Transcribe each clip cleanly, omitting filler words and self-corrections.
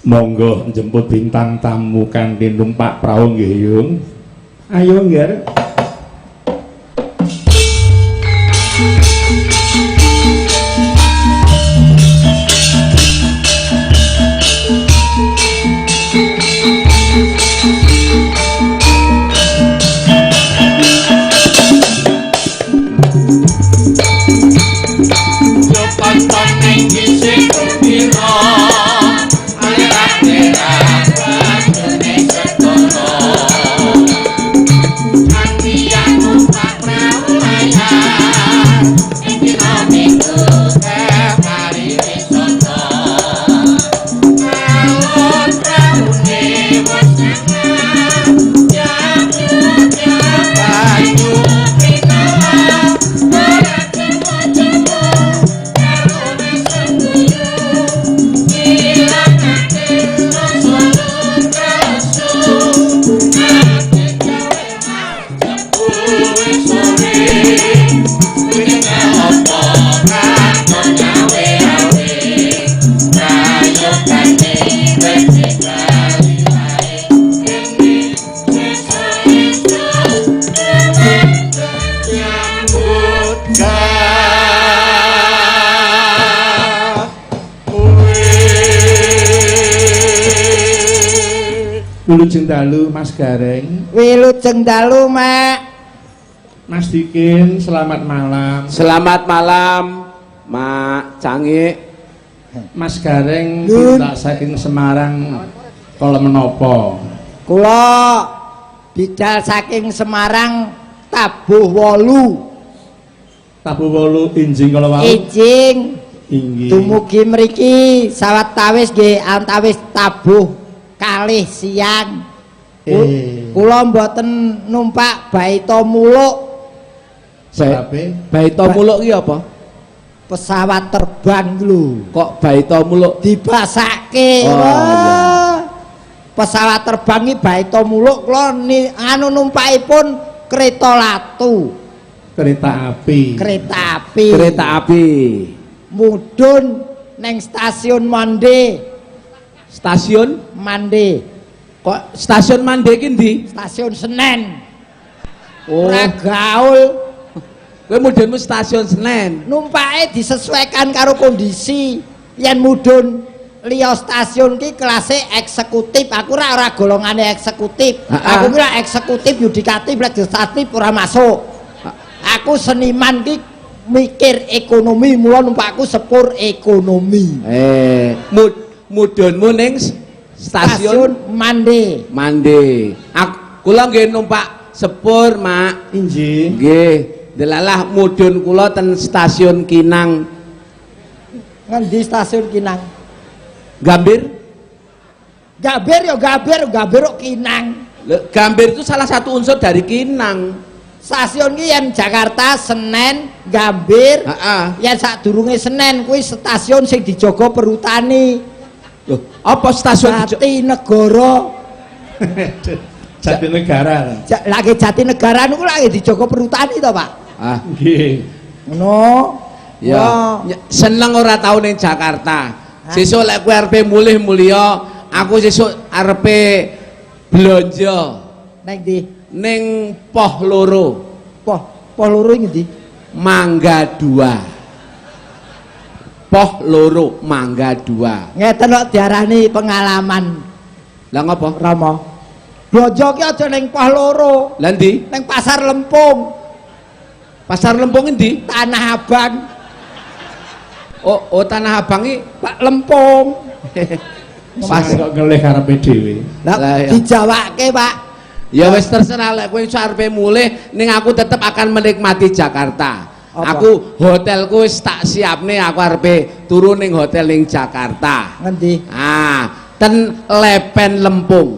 Monggo njemput bintang tamu kanthi numpak prau nggih Yung. Ayo nggih. Wilujeng dalu Mas Gareng. Wilujeng dalu Mak. Mas Dikin, selamat malam. Selamat malam Mak Canggih. Mas Gareng pindah saking Semarang kala menapa? Kula bidal saking Semarang tabuh 8. Tabuh 8 injing kala wau. Injing. Inggih. Dumugi mriki sawetawis nggih antawis tabuh kalih siang. Kula mboten numpak Baita Muluk. Baita Muluk ki apa? Pesawat terbang lho. Kok Baita Muluk dibasake? Oh, iya. Pesawat terbang iki Baita Muluk kula anu numpakipun kereta latu. Kereta api. Kereta api. Kereta api. Mudhun neng stasiun Mande. Stasiun Mande. Kok stasiun Mande ki ndi? Stasiun Senen. Oh. Ora gaul. Kowe mudhunmu stasiun Senen. Numpake disesuaikan karo kondisi. Yen mudhun liya stasiun ki kelasé eksekutif, aku ora golongane eksekutif. Aku ki eksekutif yudikatif legislatif ora masuk. Aku seniman ki mikir ekonomi, mula numpakku sepur ekonomi. Mudhunmu ning stasiun Mande. Mande. Kula nggih numpak sepur, Mak. Injih. Nggih. Delalah mudhun kula ten stasiun Kinang. Ngendi stasiun Kinang? Gambir? Gambir kok Kinang. Gambir itu salah satu unsur dari Kinang. Stasiun ki yen Jakarta, Senen, Gambir. Yen sadurunge Senen kuwi stasiun sing dijaga perhutani. Loh, apa stasiun Jatinegara? Jatinegara. Lagi Jatinegara niku lagi dijaga perhutani to, Pak? Nggih. Ngono. Ya. Seneng ora tau ning Jakarta. Sesuk lek kowe arepe mulih-mulya, aku sesuk arepe blonjo. Ning ndi? Ning Poh Loro. Poh Loro ngendi? Mangga 2. Poh Loro Mangga 2. Ngeten kok diarani pengalaman. Lah ngopo? Rama. Blonjo ki aja ning Poh Loro. Lah ndi? Ning Pasar Lempung. Pasar Lempung endi? Tanah Abang. Oh, Tanah Abang iki Pak Lempung. Pas kok ngelih karepe dhewe. Lah dijawake, Pak. Ya wis terserah lek kowe iso arepe mulih, ning aku tetep akan menikmati Jakarta. Apa? Aku hotelku wis tak siapne, aku arepe turu ning hotel ning Jakarta. Ngendi? Ten Lepen Lempung.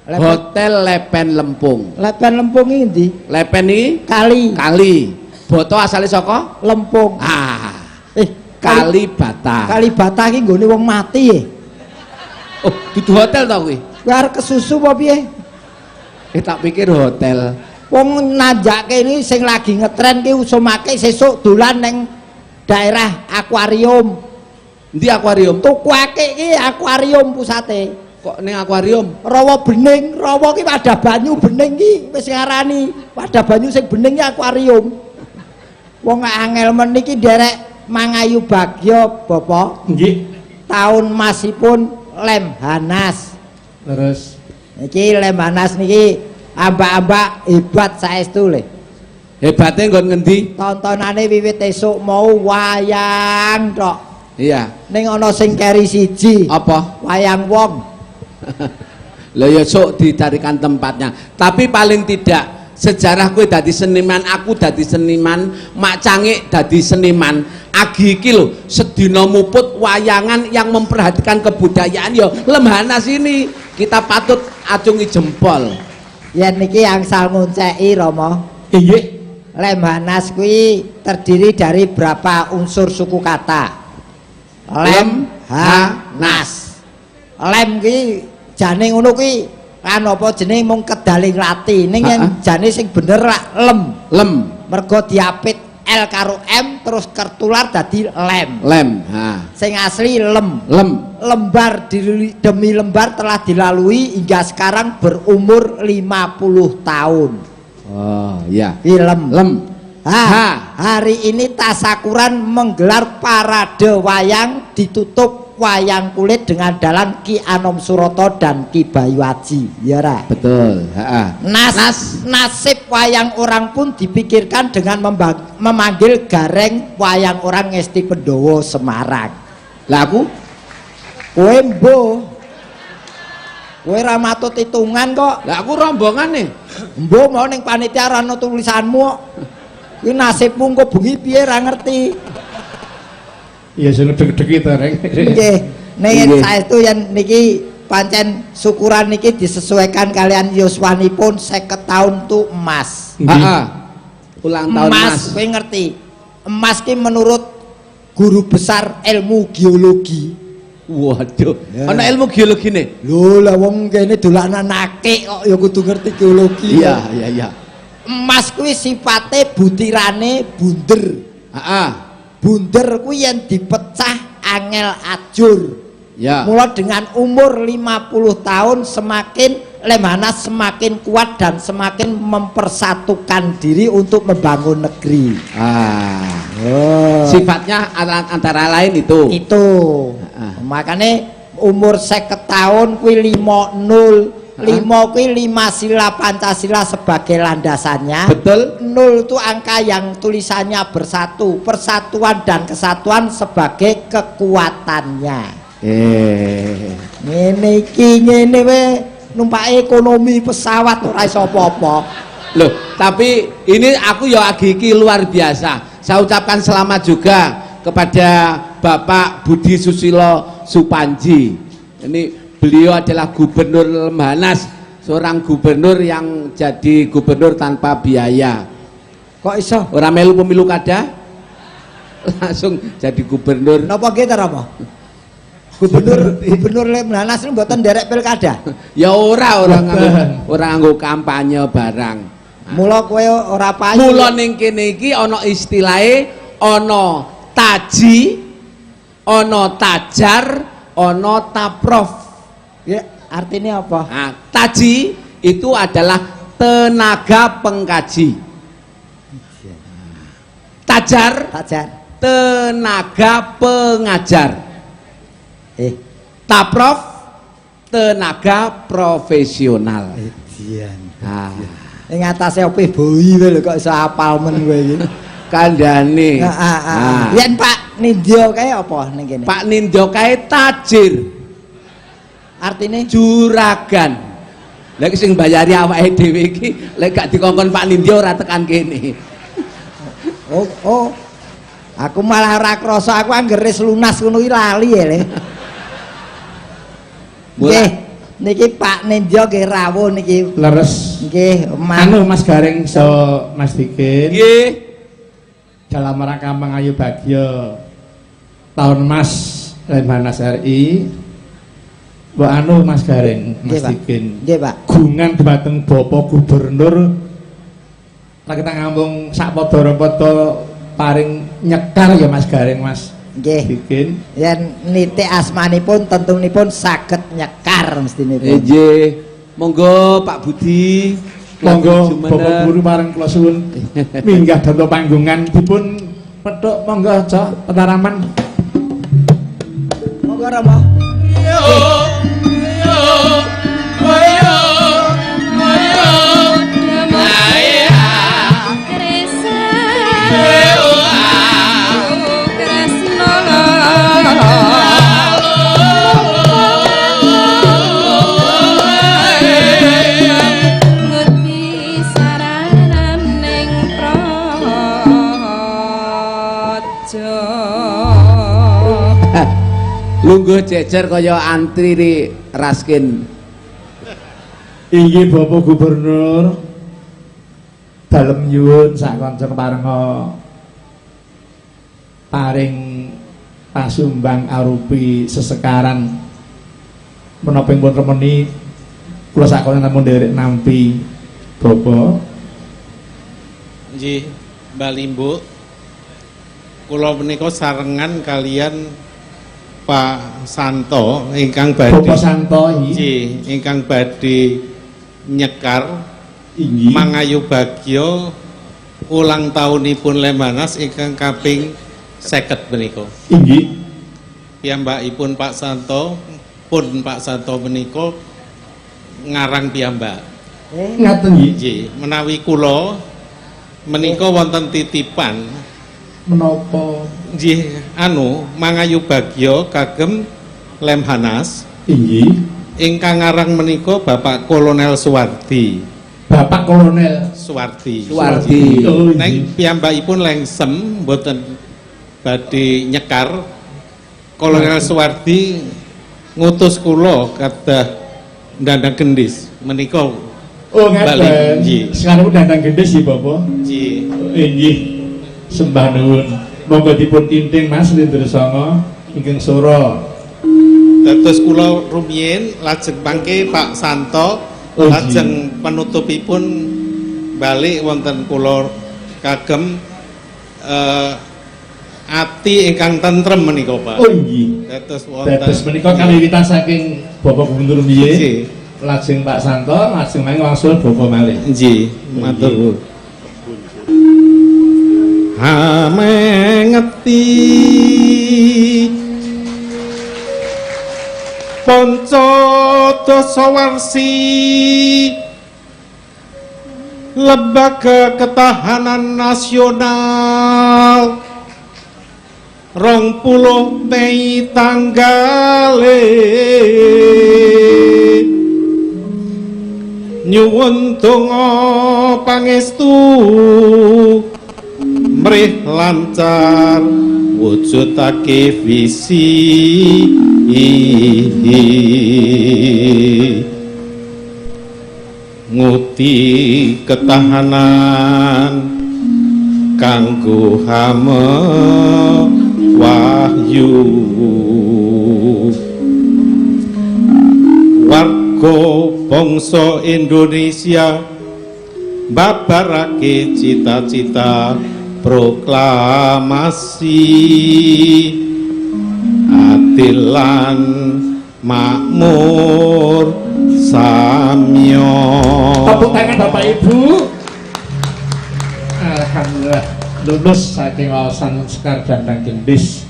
Hotel Lepen Lempung. Lepen Lempung iki ngendi? Lepen iki kali. Boto asale saka Lempung. Kalibata. Kalibata iki nggone wong mati ya. Oh, dudu hotel to kuwi? Kuwi arep kesusu apa piye? Tak pikir hotel. Wong nanjake ini sing lagi ngetren ki usumake sesuk dolan ning daerah akuarium. Ndi akuarium? Tuku akik ki akuarium pusate. Kok ning akuarium? Rawa bening, rawa ki wadah banyu bening ki wis ngarani wadah banyu sing bening ki akuarium. Wong angel men niki nderek Mangayu Bagyo, Bapak. Nggih. Taun masipun Lemhanas. Terus Niki Lemhanas niki ambak-ambak hebat saestu le. Hebate nggon ngendi? Tontonane wiwit esuk mau wayang tok. Iya. Ning ana sing keri siji. Apa? Wayang wong. Lah ya sok dicarikan tempatnya. Tapi paling tidak sejarah kowe dadi seniman, aku dadi seniman, Mak Cangik dadi seniman. Agi iki lho sedina muput wayangan yang memperhatikan kebudayaan ya Lemhanas ini. Kita patut acungi jempol. Yen niki angsal ngunceki Rama. inggih Lemhanas kuwi terdiri dari berapa unsur suku kata? Lemhanas. Lem kuwi jane ngono kuwi kan apa jenenge mung kedaling lati ning yen jane sing bener lak lem mergo diapit L karo M terus kertular dadi lem sing asli lem lembar demi lembar telah dilalui hingga sekarang berumur 50 tahun. Oh iya Film lem hari ini Tasakuran menggelar parade wayang ditutup wayang kulit dengan dalang Ki Anom Suroto dan Ki Bayu Aji, ya ra? betul. Nasib wayang orang pun dipikirkan dengan memanggil gareng wayang orang Ngesti Pendowo Semarang. Lah aku Kowe mbo kowe ra matut hitungan kok. Lah aku rombongan nih. Mbo mau ning panitia ra ono tulisanmu kok. Kuwi nasibmu engko bengi piye ra ngerti. iya sing deg-deg to reng Nggih, ning saestu yen niki pancen syukuran niki disesuaikan kalian yuswanipun 50 tahun tu emas. Ulang tahun Emas, kowe ngerti? Emas ki menurut guru besar ilmu geologi. Waduh, ana ilmu geologi nih. Lho lah wong kene dolanan akik kok ya kudu ngerti geologi. Iya. Emas kuwi sifate butirane bunder. Bunder kuwi yen dipecah angel ajur. Ya. Mula dengan umur 50 tahun semakin Lemhanas semakin kuat dan semakin mempersatukan diri untuk membangun negeri. Sifatnya antara lain itu. Makanya umur 50 tahun kuwi 50 kuwi 5 sila Pancasila sebagai landasannya. Betul. 0 itu angka yang tulisannya bersatu, persatuan dan kesatuan sebagai kekuatannya. Ngene iki ngene we numpak ekonomi pesawat ora iso apa-apa. Loh, tapi ini aku ya Agiki luar biasa. Saya ucapkan selamat juga kepada Bapak Budi Susilo Supanji. Ini beliau adalah gubernur Lemhanas, seorang gubernur yang jadi gubernur tanpa biaya. Kok iso? Orang melu pemilu kada langsung jadi gubernur. Napa gitu apa? Gubernur Lemhanas ini mboten nderek pilkada. Ya orang nganggo kampanye barang. Mula kowe ora payu. Mula ning kene iki ana istilahe ana taji, ana tajar, ana taprof. Ya, artinya apa? Nah, taji itu adalah tenaga pengkaji. Tajar tenaga pengajar. Taprof tenaga profesional. Ing atase ope boi lho kok iso apal men kowe iki. Kandhane. Yen Pak Nindya kae apa ning kene? Pak Nindya kae tajir. Artine juragan. Lek sing bayari awake dhewe iki lek gak dikongkon Pak Nindya ora tekan kene. Oh. Aku malah ora krasa aku anggeris lunas ngono iki lali ya le. Nggih, niki Pak Nindya nggih rawuh niki. leres Nggih, anu Mas Gareng so Mas Dikin Nggih. dalam rangka Mangayu Bagyo tahun Mas Lemhanas RI Mbak anu Mas Gareng Mas Dikin nggih Pak gungan dhumateng Bapak Gubernur lek kita ngambung sak padha-padha paring nyekar ya Mas Gareng Mas Nggih. bikin Yen nitik asmanipun tentunipun saged nyekar mestinipun. Nggih. Monggo Pak Budi. monggo Jumeneng. Bapak Guru pareng kula suwun minggah dhateng panggungan dipun petuk monggo aja petaraman. Monggo Rama. Lungguh jejer kaya antri ri Raskin. Inggih Bapak Gubernur dalem nyuwun sak kanca parenga paring pasumbang arupi sesekaran menapa pun remeni kula sakone namun nderek nampi Bapak. Nggih, Mbak Limbu. Kula menika sarengan kalian Pak Santo ingkang Bapak badhe Santo nggih ingkang badhe nyekar inggih mangayu bagya ulang taunipun Lemhanas ingkang kaping 50 menika. inggih Piyambakipun Pak Santo menika ngarang piyambak. ngaten nggih Nggih, menawi kula menika wonten titipan menapa nggih mangayu bagya kagem Lemhanas inggih ingkang ngarang menika Bapak Kolonel Suwardi. Bapak Kolonel Suwardi. Oh, Neng inggih. piyambakipun lengsem mboten badhe nyekar. Kolonel Suwardi ngutus kula kadah ndandang gendis menika. Oh Bali, ngaten nggih. sekarang dandang gendis nggih Bapak Nggih. inggih sembah nuwun monggo dipun tinting Mas Lindresanga ingkang sora. Dados kula rumiyin lajeng mangke Pak Santo Oh, lajeng penutupipun balik wonten kula kagem ati ingkang tentrem menika Pak. Oh inggih. Dados wonten Dados menika kawiwitan saking Bapak Gubernur Nggih. nggih. Lajeng Pak Santo, lajeng mangke wangsul Bapak malih. Nggih, matur nuwun. Amengeti Panca Dasawarsi Lembaga Ketahanan Nasional 20 Mei tanggale nyuwun donga pangestu mrih lancar wujudake visi nguti ketahanan kanggo hame wahyu warga bangsa Indonesia babarake cita-cita proklamasi adil lan makmur samya. Tepuk tangan Bapak Ibu. Alhamdulillah lulus saking wawasan sekar dandang gendis.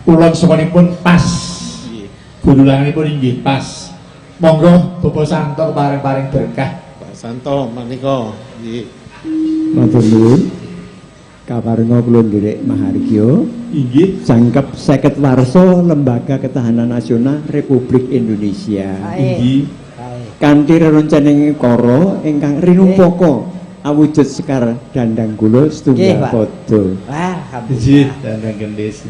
Kulon semanipun pas. Gululanipun inggih pas. Monggo Bapak Santo paring-paring berkah. Pak Santo menika nggih. Matur nuwun. Kaparenga kula nderek mahargya Inggih. jangkep 50 warsa Lembaga Ketahanan Nasional Republik Indonesia. Inggih. Kanthi rerencanane kara ingkang rinumpaka awujud sekar dandang kula Nggih, setunggal Pak. pada. Wah, Inggih alhamdulillah. dandang gendis.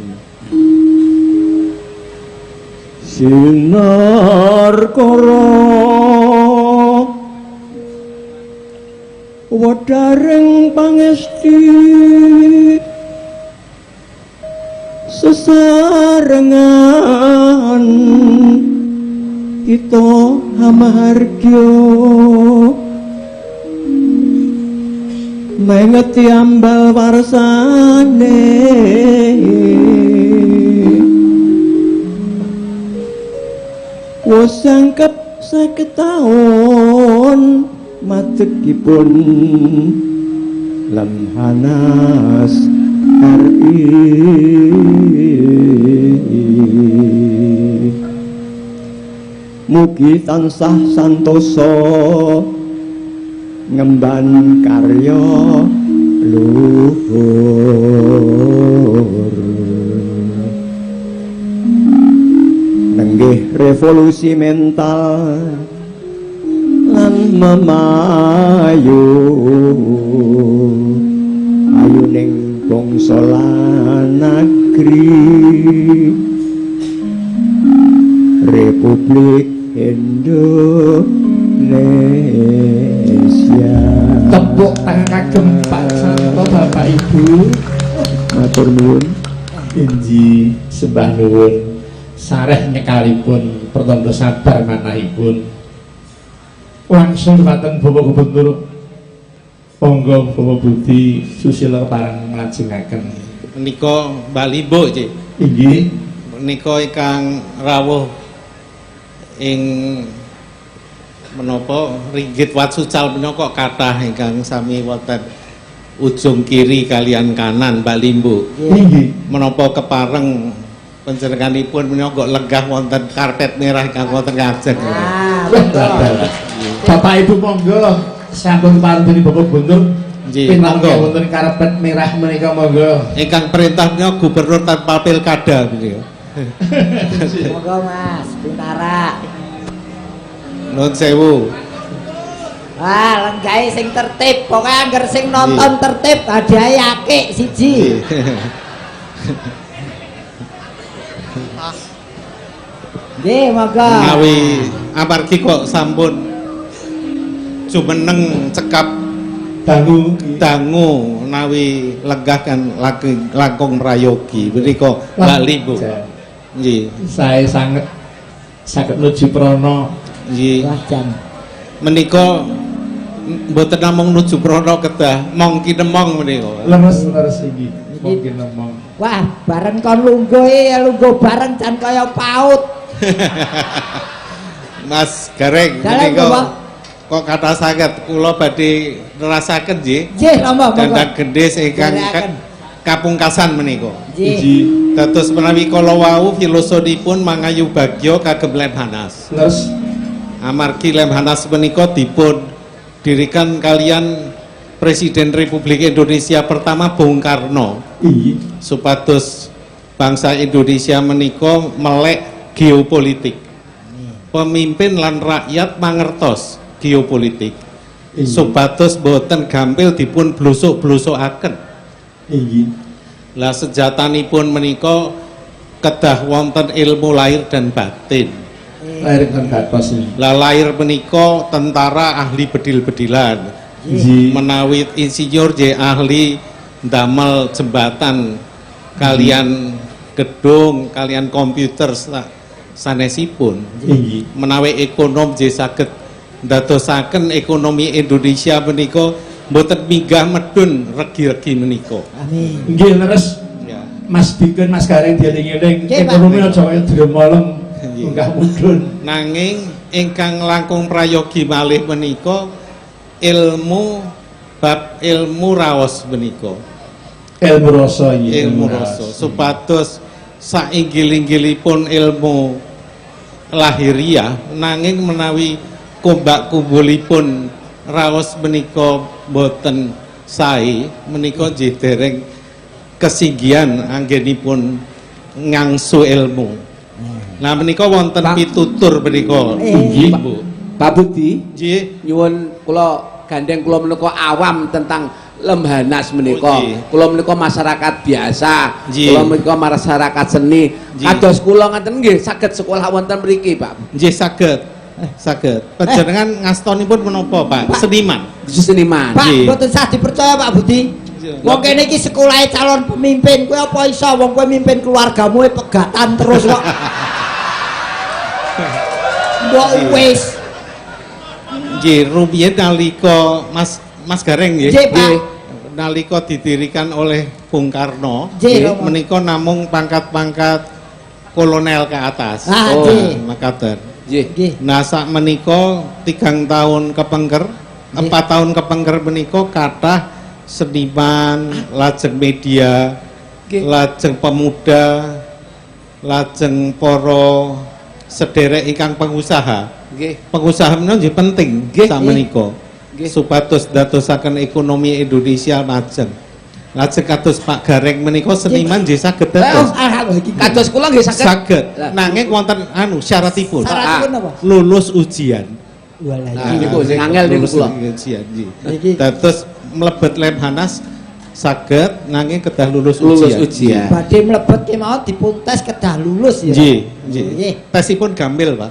Sinar kara wadaring pangesti sesarengan kita hamargya mengeti ambal warsane wis sangkep 50 taun madegipun Lemhanas RI mugi tansah santosa ngemban karya luhur nenggih revolusi mental lan memayu ayuning bangsa lan negeri Republik Indonesia. Tepuk tangan kagem Pak Santo Bapak Ibu. Matur nuwun. Inji sembah nuwun sareh nyekalipun pertanda sabar manahipun. Langsung dumateng Bapak Gubernur Monggo Bapak Budi Susilo parang nglajengaken. Menika Bali Bu Cik. Inggih. Menika ingkang rawuh ing menapa ringgit Watsucal menika kathah ingkang sami wonten ujung kiri kalian kanan Mbak Limbu. Inggih. Menapa kepareng panjenenganipun menika lenggah wonten karpet merah ingkang wonten ngajeng. Betul. Bapak Ibu monggo sampun pareng dening Bapak Gubernur. Nggih, monggo monggo. wonten karpet merah menika monggo. Ingkang perintah menika gubernur tanpa pilkada menika. Monggo Mas, pinara. Nuwun sewu. Wah, lenggahe sing tertib, pokoke angger sing nonton tertib hadiahe akeh siji. Nggih, monggo. Menawi amargi kok sampun jumeneng cekap dangu menawi lenggah kan langkung prayogi menika Mbak Limbu. Nggih. Saya sangat saged nuju prana. Nggih. Wajan. Menika mboten namung nuju prana kedah mongki nemong menika. Lemes inggih. Mungkin nemong. Wah, bareng kon lungguh lungguh bareng jan kaya paut. Mas Gareng Gareng, menika Bapak. kok kata saged kula badhe nerasaken nggih. Nggih, monggo monggo. Dandang gendhis ingkang Garekaken. kapungkasan menika. Nggih. Dados menawi kala wau filosofipun mangayu bagya kagem Lemhanas. Terus Amargi Lemhanas menika dipun dirikan kalian Presiden Republik Indonesia pertama Bung Karno inggih. supados bangsa Indonesia menika melek geopolitik. Pemimpin lan rakyat mangertos geopolitik. Inggih. Supados boten gampil dipun blusuk-blusukaken. Inggih. Lah sejatanipun menika kedah wonten ilmu lahir dan batin. Lahir kan batos ini. Lah lahir menika tentara ahli bedil-bedilan. Inggih. Menawi insinyur je ahli ndamel jembatan kalian gedung kalian komputer sanesipun. Inggih. Menawi ekonom je saged ndadosaken ekonomi Indonesia menika mboten minggah medun regi-regi menika. Amin. Inggih leres. Ya. Mas Dikun Mas Gareng dieling-eling Nggih, Pak. ekonomi aja kaya dremolem Nggih. enggak mudhun. Nanging ingkang langkung prayogi malih menika ilmu bab ilmu raos menika. Ilmu rasa inggih. Ilmu rasa supados sainggil-inggilipun ilmu lahiriah nanging menawi kumbak kumbulipun raos menika boten sae menika nggih dereng kesinggihan anggenipun ngangsu ilmu. Nah menika wonten Pak. pitutur menika. Inggih. Bu. Pak Budi Nggih. nyuwun kula gandeng kula menika awam tentang Lemhanas menika. Oh, nggih. Kula menika masyarakat biasa. Nggih. Kula menika masyarakat seni. Nggih. Kados kula ngaten nggih saged sekolah wonten mriki, Pak. Nggih saged. Saged. Panjenengan ngastonipun menapa, Pak? Seniman. Seniman. Pak, Nggih. mboten sah dipercaya Pak Budi. Wong kene iki sekolahe calon pemimpin, kowe apa iso wong kowe mimpin keluargamu pegatan terus kok. Mbok wis. Nggih, rumiyin nalika Mas Gareng nggih. Nggih, Pak. nalika didirikan oleh Bung Karno Nggih, Romo. menika namung pangkat-pangkat kolonel ke atas. Ah, nggih. makaten. Nggih. Nggih. Nah sak menika 3 tahun kepengker, 4 tahun kepengker menika kathah seniman, lajeng media, Nggih. lajeng pemuda, lajeng para sederek ingkang pengusaha. Nggih. Pengusaha menika nggih penting Nggih. sak menika. Nggih. Supados dadosaken ekonomi Indonesia majeng. Lajeng kados Pak Gareng menika seniman nggih saged dados. Alhamdulillah. Kados kula nggih saged. Saged. Lah. Nanging wonten syaratipun. Syaratipun apa? Lulus ujian. Walah. Nah, niku sing angel niku Lulus kula. ujian nggih. Niki. Dados mlebet Lemhanas saged nanging kedah lulus Lulus ujian. ujian. Badhe mlebet ki mau dipun tes kedah lulus ya. Nggih, Nggih. nggih. Tesipun gampil, Pak.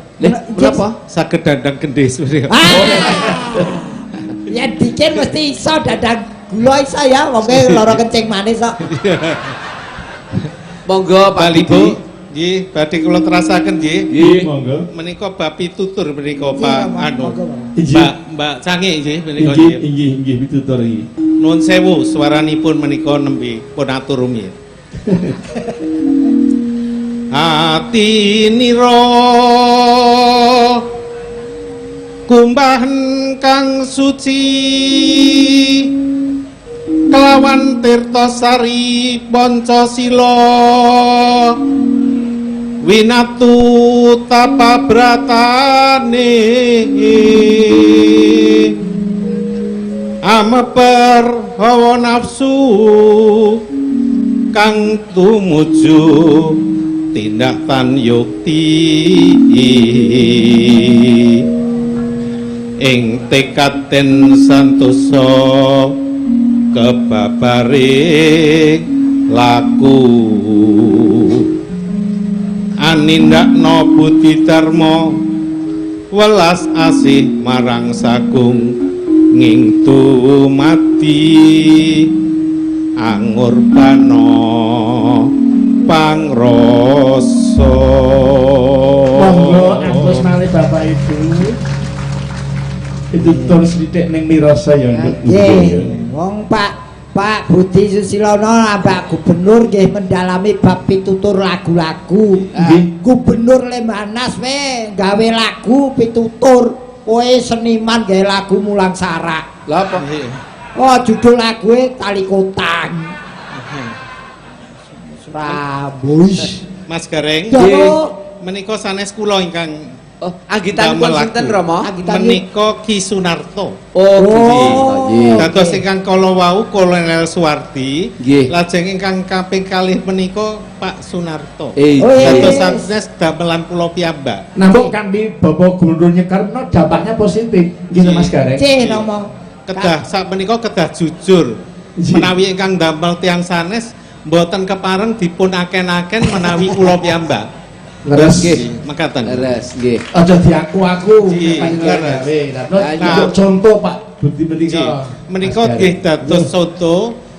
Menapa? Saged dandang gendis. Ah. Ya dikir mesti iso dadang gula iso ya, wong lara kencing manis kok. Monggo Pak Bali Budi. Bu, nggih, badhe kula terasaken nggih. Nggih. Monggo. Menika bab pitutur menika Nggih, Pak Romo, anu. monggo, Romo. Mbak Canggih nggih menika Inggih, nggih. inggih, inggih pitutur iki. Nuwun sewu swaranipun menika nembe pun atur rumiyin. Ati nira kumbahan kang suci kelawan tirtasari Pancasila winatu tapabratane ameper hawa nafsu kang tumuju tindak tan yukti ing tekad ten santosa kebabaring laku anindakna budi dharma welas asih marang sagung ngingtu mati angurbana pangrasa. Monggo Agus malih Bapak Ibu. Pitutur sithik ning mirasa ya Nduk. Nggih, wong Pak Budi Susilono Mbak Gubernur nggih mendalami bab pitutur lagu-lagu. Nggih. Gubernur Lemhanas we gawe lagu pitutur, kowe seniman gawe lagu mulang sarak. Lah apa? Oh, judul lagunya Tali Kotang. Surabaya. Mas Gareng, Joko menika sanes kula ingkang Oh, anggitanipun damel sinten lagu. Rama? Menika Ki Sunarto. Oh, nggih. Dados ingkang kala wau Kolonel Suwardi, Nggih. lajeng ingkang kaping kalih menika Pak Sunarto. Oh, iya. Dados sanes damelan kula piyambak. Namun kanthi Bapak Gubernur Nyekarno dampaknya positif. Gini Mas Gareng. C ngomong. Kedah sak menika kedah jujur. Nggih. Menawi ingkang damel tiyang sanes mboten kepareng dipun aken-aken menawi kula piyambak. Leres. Nggih. Mekaten. Leres, nggih. Aja diaku-aku Nggih, panjenengan leres. gawe. Nah, Nah, contoh Pak Budi menika. Nggih. Menika Mas Gareng. nggih dados soto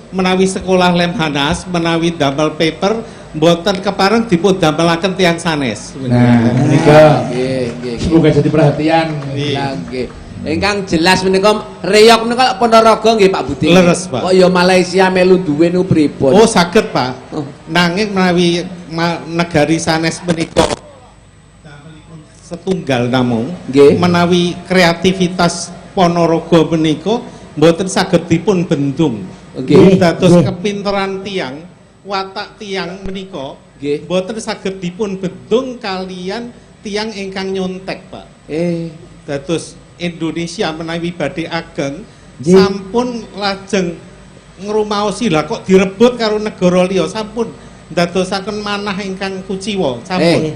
menawi sekolah Lemhanas menawi damel paper mboten kepareng dipun damelaken tiyang sanes. Nah, menika Nggih, nggih. semoga jadi perhatian. Nggih. Lah nggih. Ingkang jelas menika Reyok menika Ponorogo nggih Pak Budi. Leres, Pak. Kok ya Malaysia melu duwe nu pripun? Oh saged Pak. Oh. Nanging menawi negari sanes menika damelipun setunggal namung Nggih. menawi kreativitas Ponorogo menika mboten saged dipun bendung. Nggih. Dados Nggih. kepinteran tiyang watak tiyang menika Nggih. mboten saged dipun bendung kalian tiyang ingkang nyontek Pak. Dados Indonesia menawi badhe ageng Nggih. sampun lajeng ngrumaosi lah kok direbut karo negara liya sampun ndadosaken manah ingkang kuciwa sampun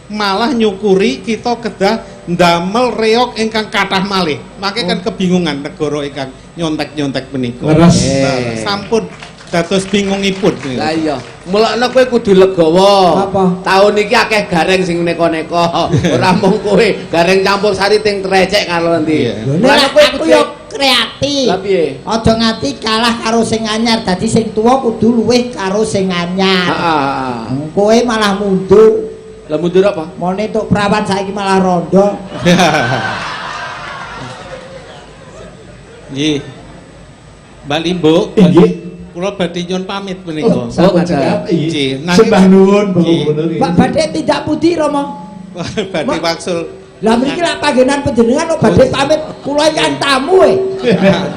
malah nyukuri kita kedah ndamel reok ingkang kathah malih mangke kan kebingungan negara ingkang nyontek-nyontek menika. Leres. Nah, sampun dados bingungipun. Lah iya, mulakno kowe kudu legawa. Apa? Taun iki akeh gareng sing neko-neko. Ora mung kowe, gareng campur sari ting trecek karo endi. Iya. Lah aku yo kreatif. Lah piye? Aja nganti kalah karo sing anyar. Dadi sing tuwa kudu luwih karo sing anyar. Heeh. Kowe malah mundur. Lah mundur apa? Mone tok prawan saiki malah rondo. Nggih. Mbak Limbo, Inggih. kula badhe nyuwun pamit menika. Sampun Ada. cekap. Nggih, nanging- Sembah nuwun Bapak Nggih. Gubernur. Pak badhe tindak putih Romo. Badhe waksul. Lah mriki lak panggenan panjenengan kok badhe pamit kula ingkang tamu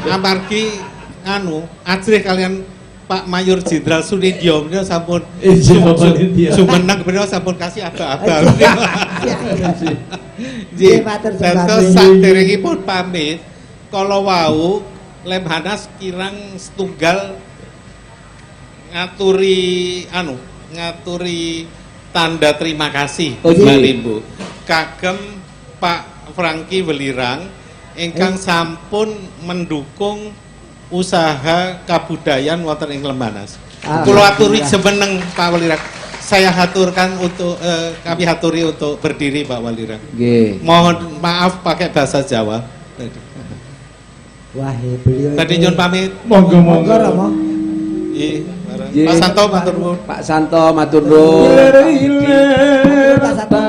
Amargi anu ajrih kalian Pak Mayor Jenderal Sunidyo menika sampun Izin Bapak Nindya. Sumeneng menika sampun kasih aba-aba. Nggih, matur sembah. Dados saderengipun pamit kala wau Lemhanas kirang setunggal ngaturi tanda terima kasih Oh, Mbak iya. Limbo kagem Pak Franky Welirang ingkang sampun mendukung usaha kabudayan wonten ing Lemhanas. Kula aturi semeneng Pak Welirang. Saya haturkan untuk kami haturi untuk berdiri Pak Welirang. Nggih. Mohon maaf pakai bahasa Jawa. Wah, beliau. Tadi nyun pamit. Monggo Monggo Romo. Nggih, bareng. Nggih. Pak Santo matur nuwun. Pak Santo matur nuwun. Pak Santo.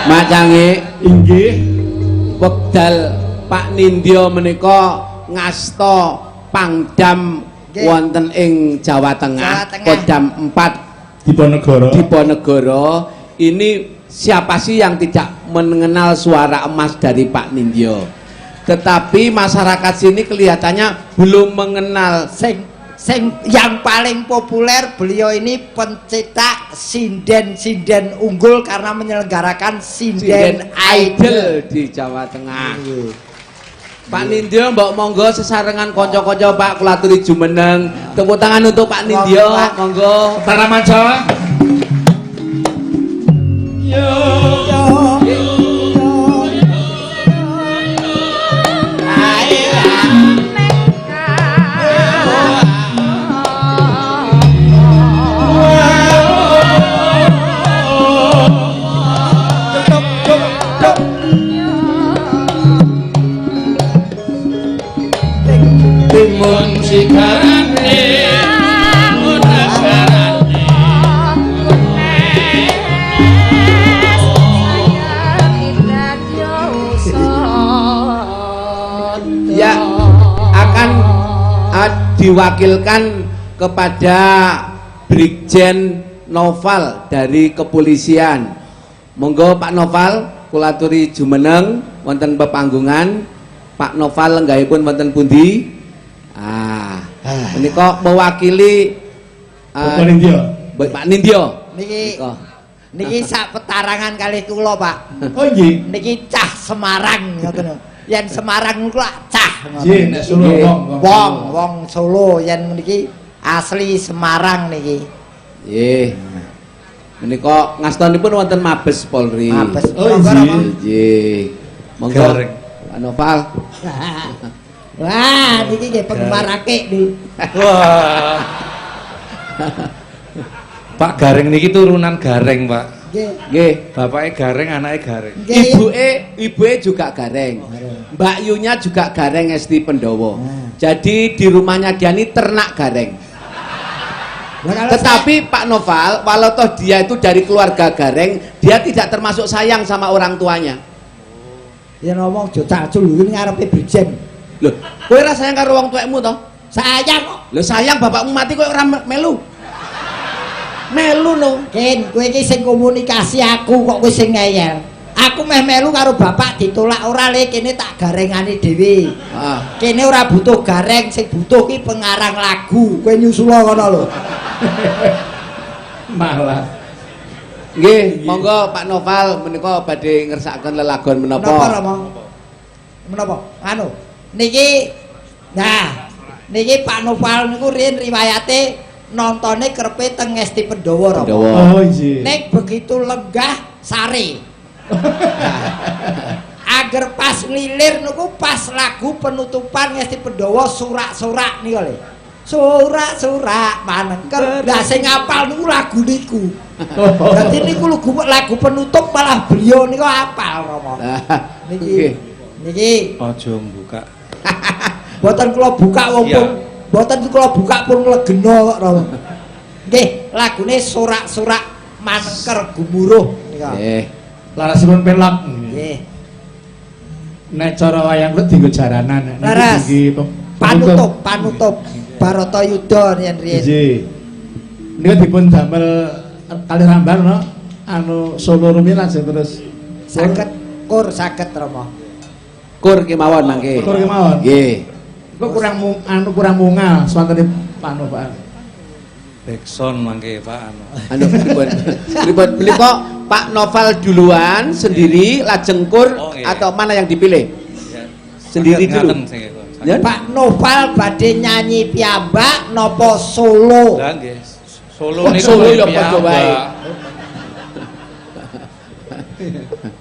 Macange Inggih. wekdal Pak Nindya menika ngasta pangdam Nggih. wonten ing Jawa Tengah, Jawa Tengah. Kodam 4 Diponegoro. Diponegoro. Ini siapa sih yang tidak mengenal suara emas dari Pak Nindya? Tetapi masyarakat sini kelihatannya belum mengenal. Sing yang paling populer beliau ini pencetak sinden-sinden unggul karena menyelenggarakan sinden idol. di Jawa Tengah. Pak Nindya, mbok monggo sesarengan kanca-kanca Pak kula aturi jumeneng. Tepuk tangan untuk Pak Nindya, Monggo, Pak. monggo. Tanaman Jawa. Timun sigarane ya akan diwakilkan kepada Brigjen Noval dari kepolisian. Monggo Pak Noval, kula aturi jumeneng wonten pepanggungan. Pak Noval lenggahipun wonten pundi? Menika mewakili Bapak Nindya. Pak Nindya. Niki Menika. niki sak petarangan kali kula, Pak. Oh nggih. Niki cah Semarang ngoten. Yen Semarang niku lak cah Nggih, ngoten. nek Solo Nggih. Wong Solo yen niki asli Semarang niki. Nggih. Menika ngastanipun wonten Mabes Polri. Mabes. Oh, Monggo, nggih. Romo. Nggih. Monggo. Gareng. Pak Noval. Wah, niki nggih penggemar akik nih. Wah. Pak Gareng niki turunan Gareng, Pak. Nggih. Nggih. Bapaknya gareng, anaknya gareng. Ibuke juga gareng. Mbak Yunya juga gareng Esti Pendowo. Jadi di rumahnya dia ini ternak gareng. Tetapi Pak Noval, walau toh dia itu dari keluarga gareng, dia tidak termasuk sayang sama orang tuanya. Ya ngomong aja cacul iki ngarepe Brigjen. Loh, kowe ora sayang karo wong tuamu toh? Sayang kok. Lho sayang bapakmu mati kowe ora melu. Melu no. Ken, kowe iki sing komunikasi aku kok kowe sing ngeyel. Aku meh melu karo bapak ditolak ora le kene tak garengane dhewe. Heeh. Kene ora butuh gareng, sing butuh ki pengarang lagu. Kowe nyusula ngono lho. Malah. Nggih, monggo Pak Noval menika badhe ngersakaken lelagon menapa? Menapa Romo? Menapa? Anu, niki nah, niki Pak Noval niku riyen riwayate nontone krepe teng Esti Pendowo Romo. Oh iya. Nek begitu lenggah sare. Agar pas lilir niku pas lagu penutupan Esti Pendowo surak-surak niku lho. Surak-surak manengker. Lah sing apal niku lagu niku. Dadi niku lagu penutup malah beliau niku apal Romo. Niki. Niki Aja buka. Mboten kula buka wong pun mboten kula buka pun legena kok Romo. Nggih, lagune surak-surak manengker gumuruh nika. Nggih. Larasipun pelak. Nggih. Nek cara wayang kulit dienggo jaranan. Laras. Panutup Barata Yuda yen riyen. Nggih. Nika dipun damel kali ramban no. Anu solo rumiyin lajeng terus Saged kur saged Rama. Kur kemawon mangke. Kur kemawon. Nggih. Kok kurang mungal swantene Pak. Backsound mangke Pak Anu pripun menika Pak Noval duluan sendiri lajeng kur Oh, nggih. atau mana yang dipilih? Ya. Sendiri dulu. Ngaten sing itu. Ya? Pak Noval badhe nyanyi piyambak napa solo? Lah nggih. Solo Kok niku solo ya piyambak. padha wae.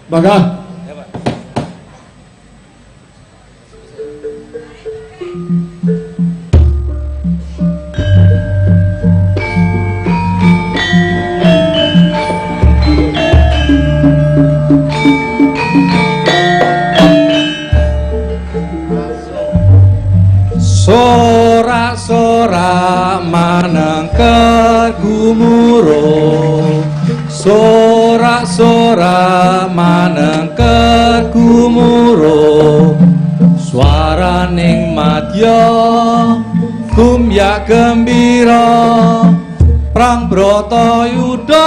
Monggo. Sorak-sorak manengker gumuruh, sorak-sorak manengker gumuruh, swaraning madya gumyak gembira, prang Bratayuda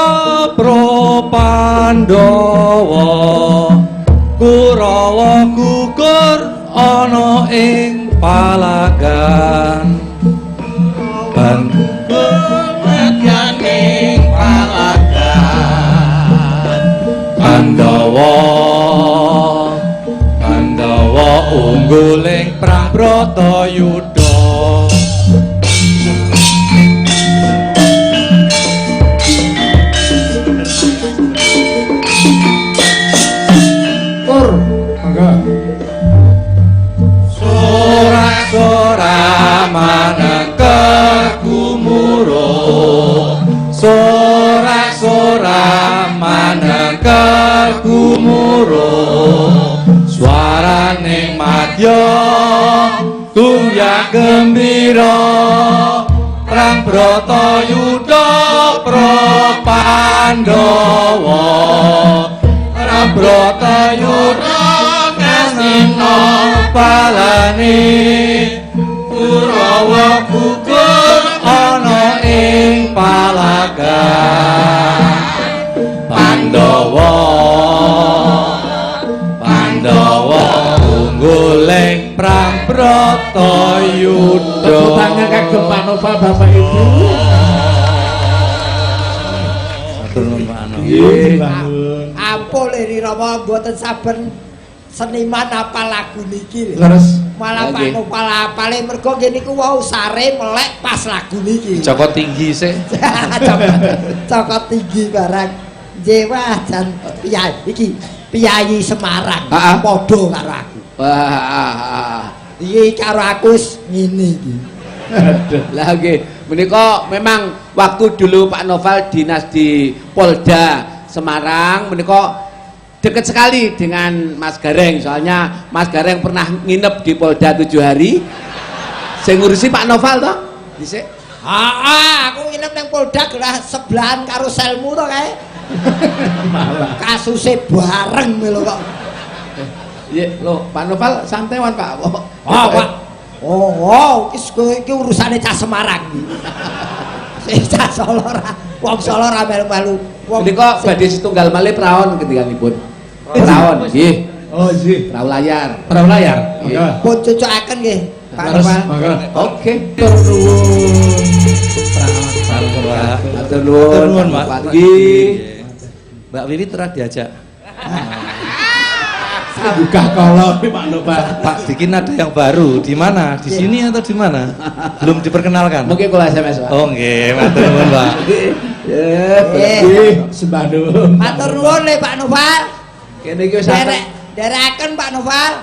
pro Pandhawa, Kurawa gugur ana ing palagan bangun ing palagan Pandhawa ungguling prang Bratayuda. Kur. Monggo. Sorak-sorak manengker gumuruh, sorak-sorak manengker gumuruh, swaraning madya gumyak gembira, prang Bratayuda pro Pandhawa, prang Bratayuda ngastina palane, Kurawa gugur ana ing palagan, Pandhawa ungguling prang Bratayuda. Tepuk tangan kagem Pak Noval Bapak Ibu. Matur nuwun Pak Ano. Nggih, bangun. Ampun Iri Rama mboten saben seniman apa lagu niki lho. Terus Malah Pak Nggih. Noval apale mergo nggih niku wau sare melek pas lagu niki. Joko tinggi sih. Cokot tinggi barang. Jewa jan piyayi iki piyayi Semarang. Ha-ha. Padha karo aku. Wah. Iki karo aku wis ngene iki. Lah nggih, menika memang waktu dulu Pak Noval dinas di Polda Semarang menika dekat sekali dengan Mas Gareng, soalnya Mas Gareng pernah nginep di Polda 7 hari. Saya ngurusi Pak Noval toh dhisik. Aku nginep nang Polda gelah sebelahan karo selmu to kae. Kasuse bareng lho kok. Iya, lho, Pak Noval santai wan Pak. Pak. Oh, iki urusane cah Semarang iki. Sing cah Solo ora, wong Solo ora melu-melu. Menika badhe setunggal malih praon ketingalipun. Praon nggih. Oh, nggih. Perahu layar. Perahu layar. Nggih. Monggo. Pun cucukaken nggih, Pak Terus, Noval. monggo. Oke. Tur nuwun. Matur nuwun, Mbak. Pak. Nggih. Mbak Wiwi telah diajak. Buka kolom Pak Noval. Pak bikin ada yang baru. Di mana? Di sini atau di mana? Belum diperkenalkan. Mungkin kula SMS, Pak. Oh nggih, matur nuwun, Pak. Nggih, sembah nuwun. Matur nuwun le Pak Noval. Kene iki wis sampe. Derekaken Pak Noval.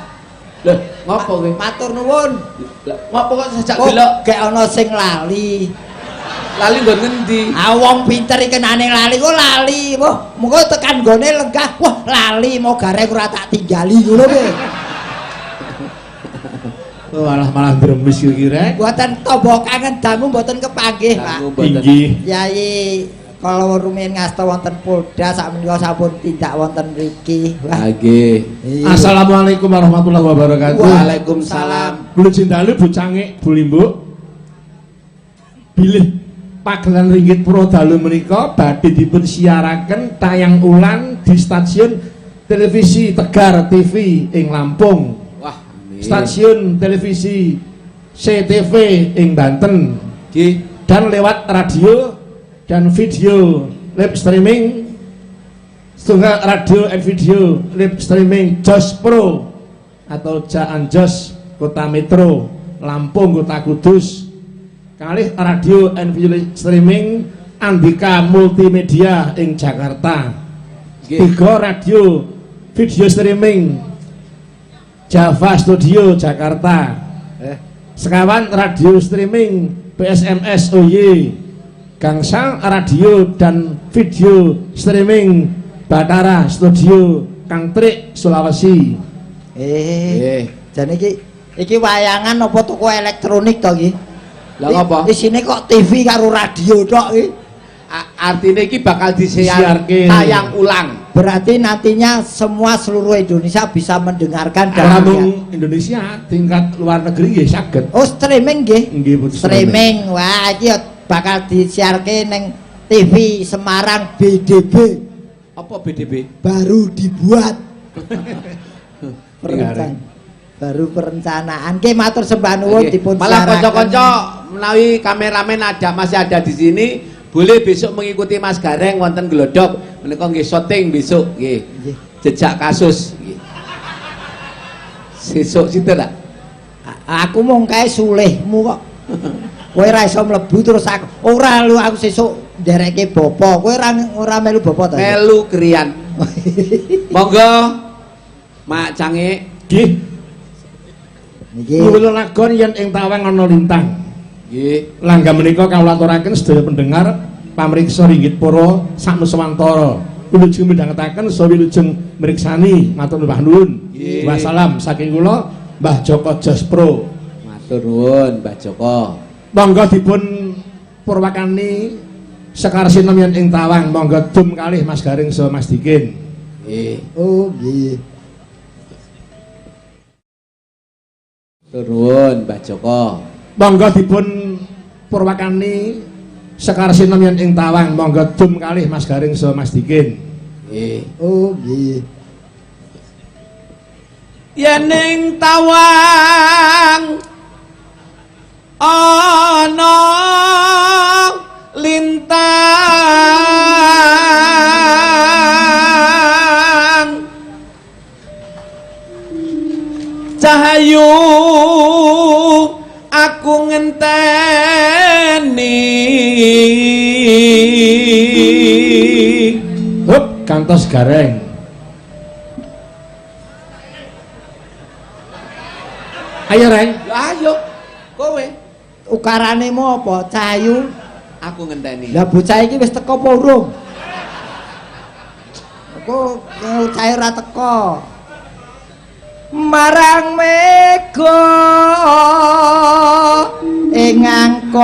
Lho, ngopo kowe? Matur nuwun. Lah, ngopo kok sejak Kok delok gek ana sing lali. lali nggon ngendi? Wong pinter iki kenane lali kok lali. Wah, mengko tekan gone lenggah. Wah, lali mau Gareng ora tak tinggali ngono kowe. Malah dremes kira-kira. Mboten tombo kangen dangu mboten kepanggih, Pak. Dangu mboten. Inggih. Yai kalau rumiyin ngasta wonten Polda sakmenika sampun tindak wonten mriki. Wah. Nggih. Iya. Assalamualaikum warahmatullahi wabarakatuh. Waalaikumsalam. Bulu cindalu Bu Cangik, Bu Limbuk. Bilih pagelaran ringgit pura dalu menika badhe dipun siaraken tayang ulang di stasiun televisi Tegar TV ing Lampung. Wah, amin. Stasiun televisi CTV ing Banten. Nggih. Dan lewat radio dan video live streaming setunggal radio and video live streaming Jos Pro atau Jaan Jos Kota Metro Lampung Kota Kudus kalih radio and video live streaming Andika Multimedia ing Jakarta. Nggih. 3 radio video streaming Java Studio Jakarta. Sekawan radio streaming PSMS OY. Gangsal radio dan video streaming Batara Studio Kangtrik Sulawesi. Jane iki wayangan apa toko elektronik to iki? Lah ngapa? Isine kok TV karo radio tok iki. Artinya iki bakal Disiarke. tayang ulang. Berarti nantinya semua seluruh Indonesia bisa mendengarkan Ora dan mung Indonesia, tingkat luar negeri nggih saged. Oh, streaming nggih. Nggih, Bu. Streaming. Wah, iki bakal disiarke ning TV Semarang BDB. Apa BDB? Baru dibuat. Perencanaan. Baru perencanaan. Nggih matur sembah nuwun Nggih. dipun Malah siaraken. kanca-kanca menawi kameramen masih ada di sini, boleh besok mengikuti Mas Gareng wonten Glodok. Menika nggih syuting besok nggih. Nggih. Jejak kasus nggih. Sesuk sinten tak? Aku mung kae sulihmu kok. Kowe ora iso mlebu terus aku. Ora lu aku sesuk ndereke bapa. Kowe ora melu bapa to? Melu kriyan. Monggo Mak Cangik. Nggih. Niki. Kula lagon yen ing tawang ana lintang. Nggih. Langga menika kawula aturaken sedaya pendengar pamriksa ringgit pura saknuswantara. Wilujeng midhangetaken saha wilujeng mriksani matur nuwun nuwun. Nggih. Wassalam saking kula Mbah Joko Jos Pro. Matur nuwun Mbah Joko. Monggo dipun purwakani sekar sinem yen ing tawang. Monggo dum kalih Mas Garing saha Mas Dikin. Nggih. Oh nggih. Matur nuwun Mbah Joko. Monggo dipun purwakani sekar sinem yen ing tawang. Monggo dum kalih Mas Garing saha Mas Dikin. Nggih. Oh nggih. Yen ing tawang ana lintang cahayu aku ngenteni Hup, kantos Gareng. Ayo Reng. ayo kowe Ukaranemu apa? Cahayu. aku ngenteni Lah bocah iki wis teko apa urung? Kok ngucahe ora teko. Marang mega ing angkasa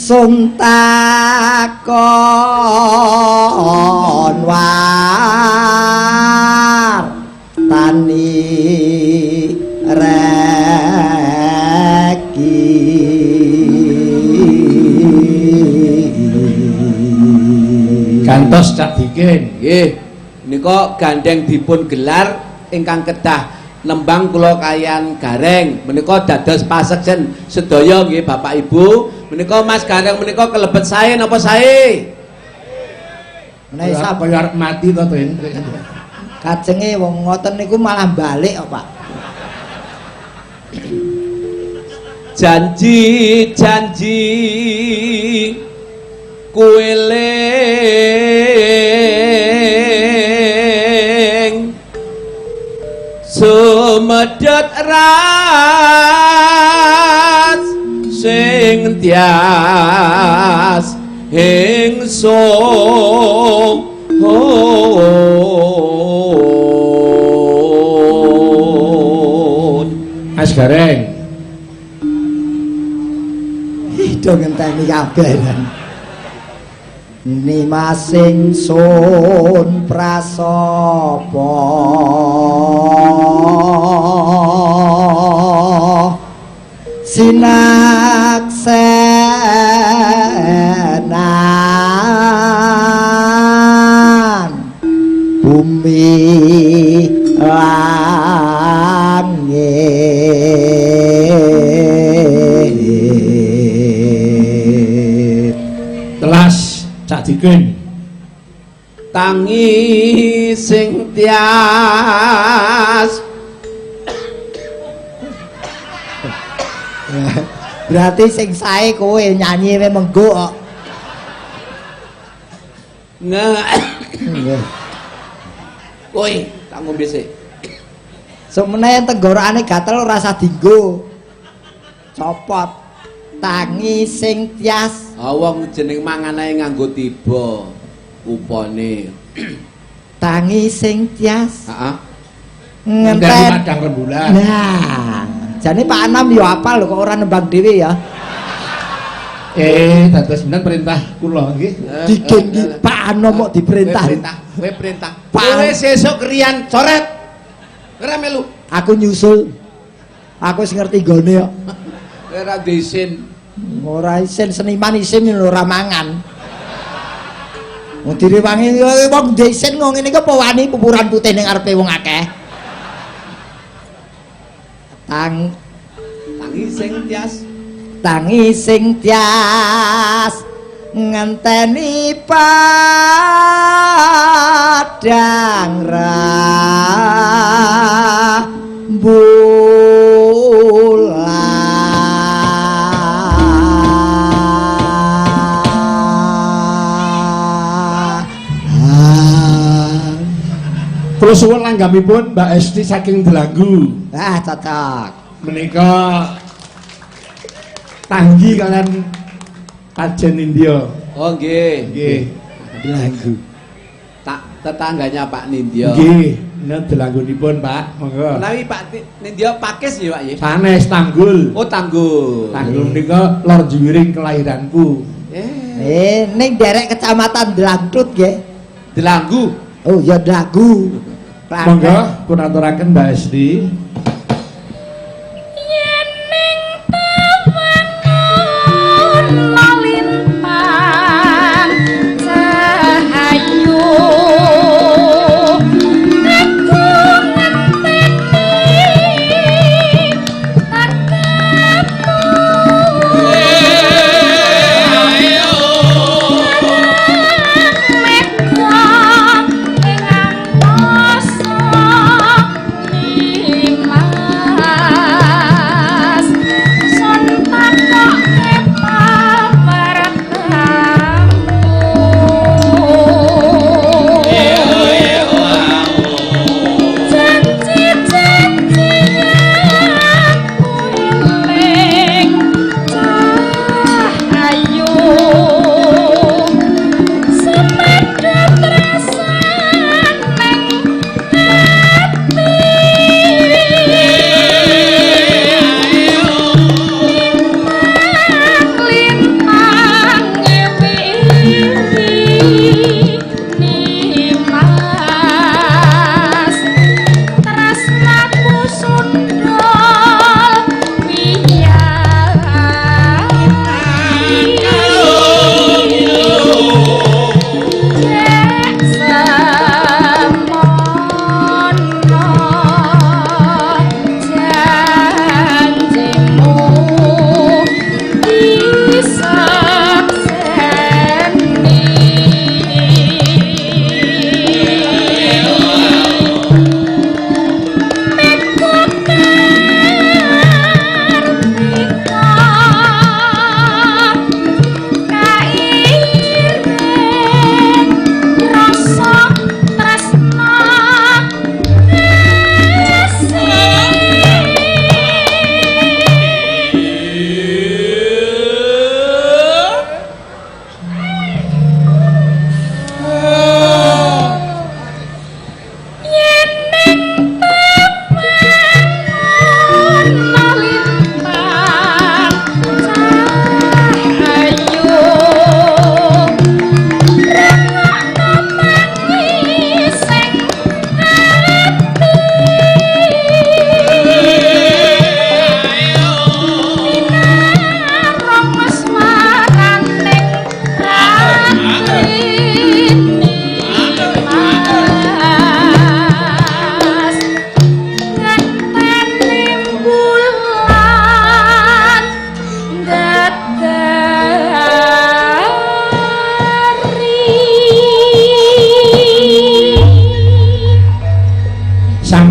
suntakon war tani reki gantos Cak Dikin. Nggih, menika gandeng dipun gelar ingkang kedah nembang kula kayan Gareng. Menika dados pasekjen sedaya nggih Bapak Ibu. Menika Mas Gareng menika kelebet sae napa sae? menawi Apa ya arep mati to, Tren? kajenge wong ngoten niku malah balik kok, Pak. Janji-janji kueling sumedhet ras sing tias ingsun Mas Gareng. Do ngenteni kabeh kan. Nimasing sun prasapa sinaksenan bumi langit. Telas Cak Dikin. Tangi sing tias Berarti sing sae kowe nyanyi we menggo kok. Kowe tak ngombe sik. Semene tenggorokane gatel ora usah dienggo. Copot. Tangi sing tias. Wong jeneng mangan ae nganggo tiba upane. Tangi sing tias. Heeh. Ngenten Madang rembulan. Nah, jane Pak Anam ya apal lho kok ora nembang dhewe ya. Dados bener perintah kula nggih. Dikin iki Pak Anam kok diperintah. Kowe perintah. Kowe sesuk kriyan coret. Ora melu. Aku nyusul. Aku wis ngerti gone kok. Ora disin. Ora isin seniman isin ora mangan. Wong direwangi wong desin ngene iki apa wani pupuran putih ning ngarepe wong akeh. Tangi sing tias. Tangi sing tias ngenteni padang rembulan. Kula suwun langgamipun Mbak Esti saking Delanggu. Ah, cocok. Menika tanggi kalian Kajen India. Oh nggih. Nggih. Delanggu. Tak tetangganya Pak Nindya. Nggih, nen Delanggunipun, Pak. Monggo. Menawi Pak Nindya pakis ya, Pak ya. Sanes Tanggul. Oh Tanggul. Tanggul menika lor juwiring kelahiranku. Ning derek kecamatan Delangtut nggih. Delanggu. Oh ya Dagu. Monggo pun aturaken Mbak Esti.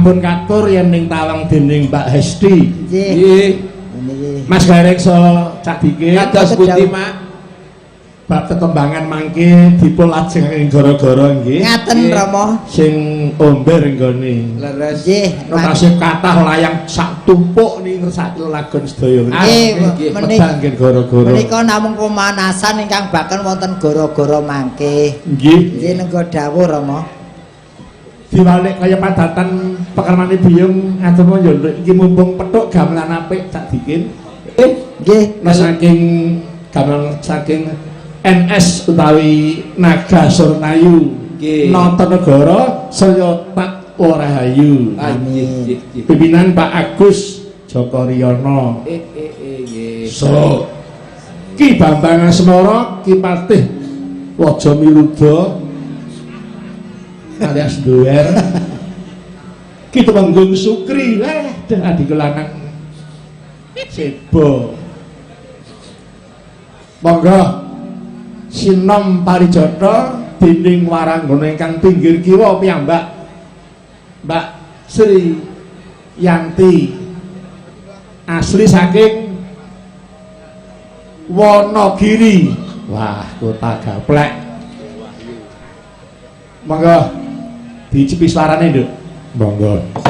sampun katur yen ning tawang dening Mbak Hesti. Nggih. Nggih. Nggih. Mas Gareksa Cadike Kados pundi, Mak? bab tetembangan mangke dipun lajengaken gara-gara nggih. Ngaten Rama. Sing omber nggone. Leres. Nggih. Tasih kathah layang sak tumpuk ning ngersake lagon sedaya. Nggih, Medang gara-gara. menika namung pemanasan ingkang bakal wonten gara-gara mangke. Nggih. Nggih nenggo dawuh Rama. Diwalik kaya padatan pekermane biyung atur yo iki mumpung petuk gamelan apik sak dikin. Nggih. Saking gamelan saking NS utawi Naga Surnayu Nggih. Nata Negara Saya Pak Rahayu. Nggih. Pimpinan Pak Agus Joko Riyono. Nggih. So Ki Bambang Asmara Ki Patih Waja Miluda alias Doer. Ki Temenggung Sukri adik lanang Sebo. Monggo sinom parijata dening waranggana ingkang pinggir kiwa piyambak Mbak Sri Yanti asli saking Wonogiri. Wah, kota gaplek. Monggo dicipi suarane, Nduk. Monggo.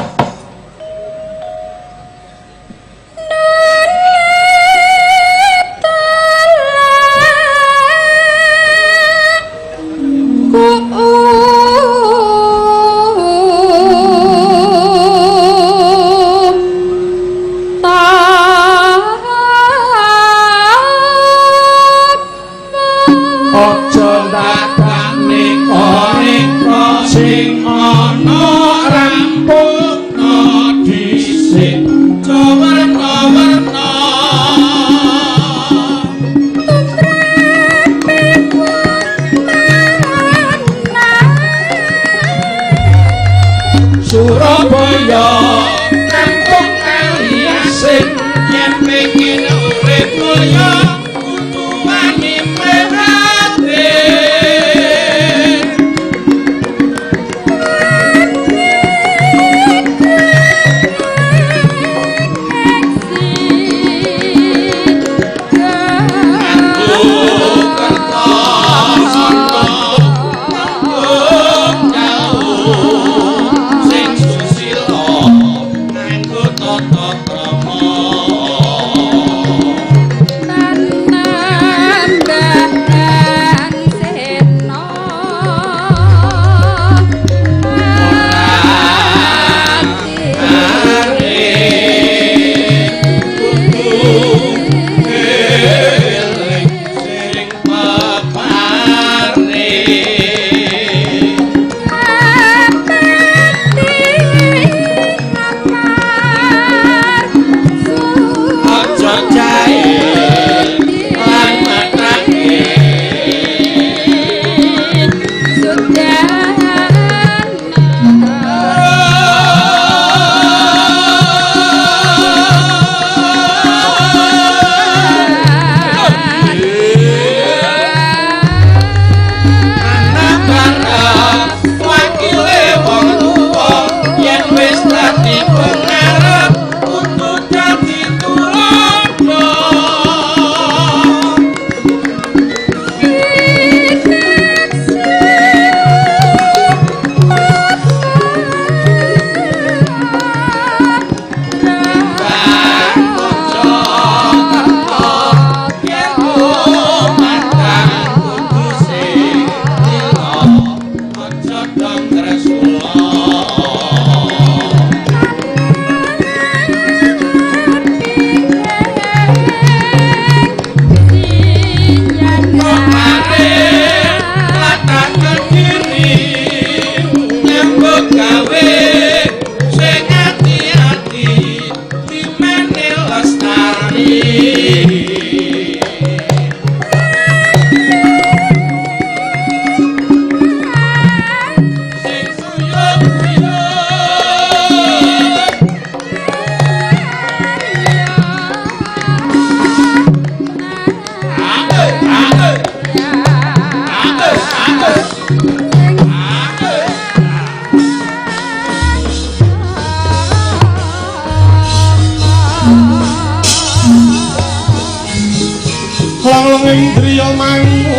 liya mangu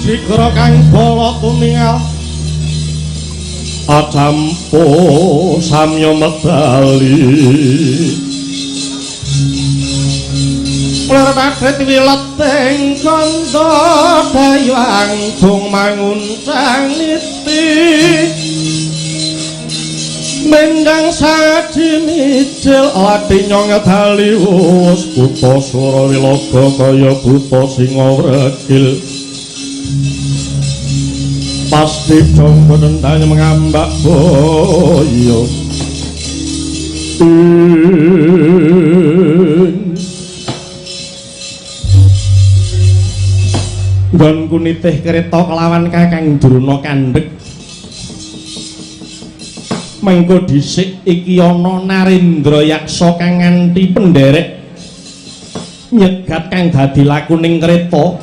Sikra kang bala tumingal acampo samya medali ler padhet wileting kanda dayang bung manguncang niti mendang sadimicil ati nyong dali wus buta sura wilaga kaya buta singa wregil pasti jombo dendanya mengambak boyo nggon kunitih kereta kelawan Kakang Druna kandhek mengko dhisik iki ana Narendra Yaksa kang nganti penderek nyegat kang dadi lakuning kereta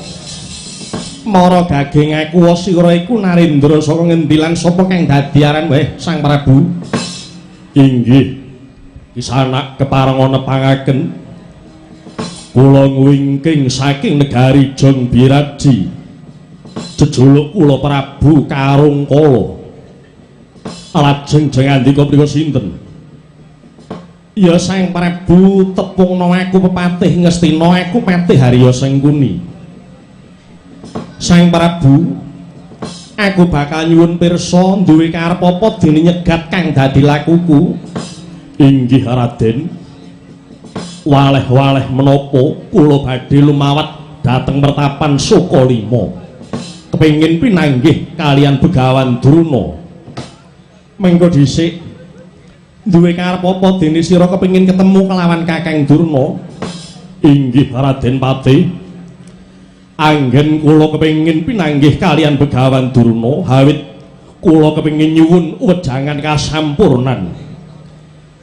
mara gaging aku sira iku Narendra saka ngendi lan sapa kang dadi aran weh Sang Prabu? Inggih Kisanak kepareng nepangaken kula ngwingking saking negari Jong Biraji jejuluk kula Prabu Karungkala lajeng jengandika prika sinten? Ya Sang Prabu tepungna aku pepatih ngestina aku patih Harya Sengkuni. Sang Prabu, aku bakal nyuwun pirsa duwe karep apa dene nyegat kang dadi lakuku. Inggih Raden. Waleh-waleh menapa kula badhe lumawat dhateng mertapan Sukalima. Kepengin pinanggih kalian Begawan Druna. Mengko dhisik duwe karep apa dene sira kepengin ketemu kelawan Kakang Druna? Inggih Raden Patih. Anggen kula kepengin pinanggih kalian Begawan Druna hawit kula kepengin nyuwun wejangan kasampurnan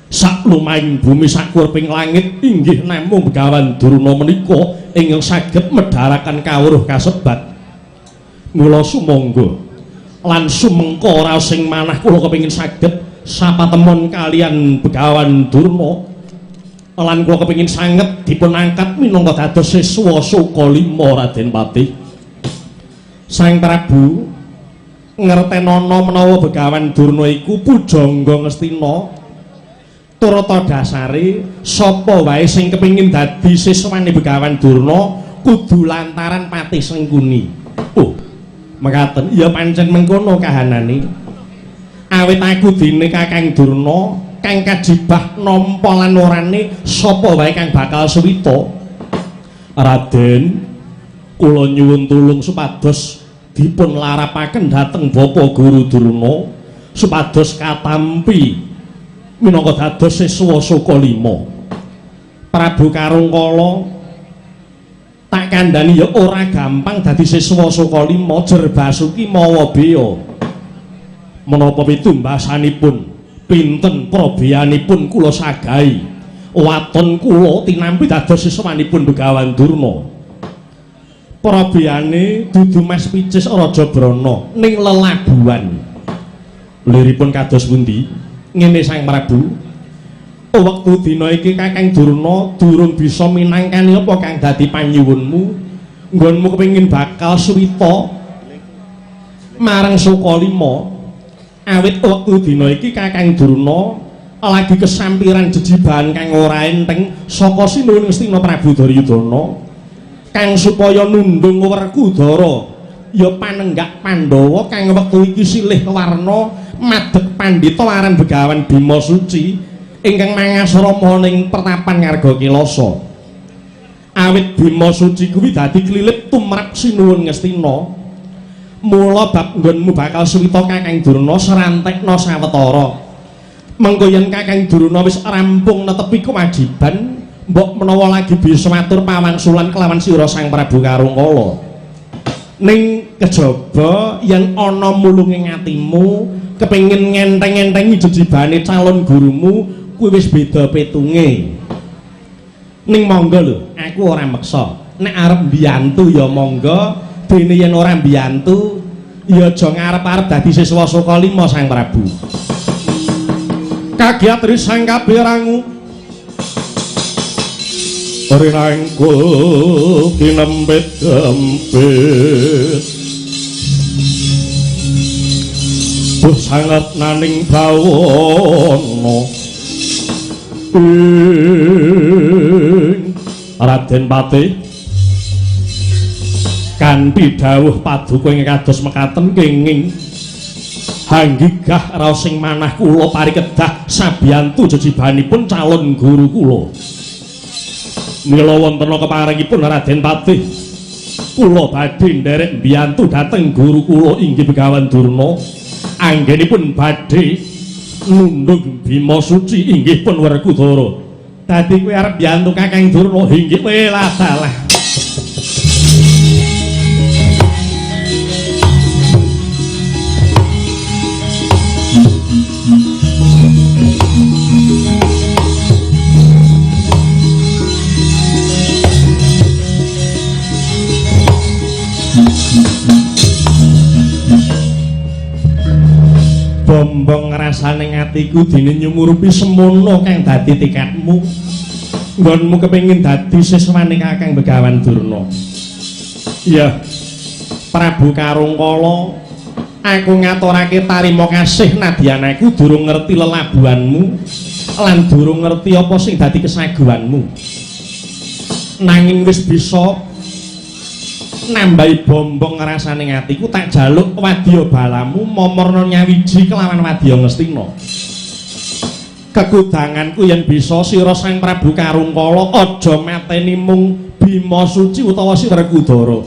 sak lumahing bumi sak kurping langit inggih namung Begawan Druna menika ingkang saged medharaken kawruh kasebat. Mula sumangga lan sumengka raos sing manah kula kepengin saged sapatemon kalian Begawan Druna lan kula kepengin sanget dipun angkat minangka dados siswa Sukalima Raden Patih. Sang Prabu ngertenana menawa Begawan Druna iku pujangga ngestina turata dasare sapa wae sing kepengin dadi siswane Begawan Druna kudu lantaran Patih Sengkuni. Oh, mekaten ya pancen mengkono kahanane. Awit aku dene Kakang Druna kang kajibah nampa lan orane sapa wae kang bakal suwita. Raden, kula nyuwun tulung supados dipun larapaken dhateng Bapa Guru Druna supados katampi minangka dados siswa Sukalima. Prabu Karungkala tak kandhani ya ora gampang dadi siswa Sukalima jer Basuki mawa beya. Menapa pitumbasanipun pinten probeyanipun kula sagahi waton kula tinampi dados siswanipun Begawan Druna. Probeyane dudu Mas Picis Raja Brana ning lelabuhan. Liripun kados pundi? Ngene Sang Prabu. wektu dina iki Kakang Durna durung bisa minangkani apa kang dadi panyuwunmu. Nggonmu kepengin bakal suwita marang Sukalima. Awit wektu dina iki Kakang Durna lagi kesampiran jejibahan kang ora enteng saka Sinuwun Ngastina Prabu Duryudana kang supaya nundung Werkudara ya panenggak Pandhawa kang wektu iki silih warna madheg pandhita aran Begawan Bima Suci ingkang mangasrama ning pertapan Ngarga Kilasa. Awit Bima Suci kuwi dadi klilip tumrap Sinuwun Ngastina. Mula bab nggonmu bakal suwita Kakang Durna serantekna sawetara. Mengko yen Kakang Durna wis rampung netepi kewajiban, mbok menawa lagi bisa matur pawangsulan kelawan sira Sang Prabu Karungkala. Ning kejaba yen ana mulunging atimu kepengin ngenteng-entengi jejibane calon gurumu kuwi wis beda petunge. Ning monggo lho, aku ora meksa. Nek arep mbiyantu ya monggo, dene yen ora mbiyantu ya aja ngarep-arep dadi siswa Sukalima Sang Prabu. Kagiatri sang kabeh rangu rinangkul kinempit-empit buh sangat naning bawana Raden Patih kanthi dawuh paduka ing kados mekaten kenging hanggigah raos sing manah kula parikedah sabiyantu jejibanipun calon guru kula. Mila wonten keparingipun Raden Patih kula badhe nderek mbiyantu dhateng guru kula inggih Begawan Durna anggenipun badhe nundung Bima Suci inggih pun Werkudara. Dadi kowe arep mbiyantu Kakang Durna inggih welah dalah. Bombong ngrasane atiku dene nyumurupi semono kang dadi tikatmu. Nggonmu kepengin dadi siswane Kakang Begawan Durna. Ya, Prabu Karungkala, aku ngaturake tarima kasih nadyan aku durung ngerti lelabuhanmu lan durung ngerti apa sing dadi kesaguhanmu. Nanging wis bisa nambahi bombong ngrasane atiku tak jaluk wadya balamu momorno nyawiji kelawan wadya Ngastina. Kekudanganku yen bisa sira Sang Prabu Karungkala aja mateni mung Bima Suci utawa si Werkudara.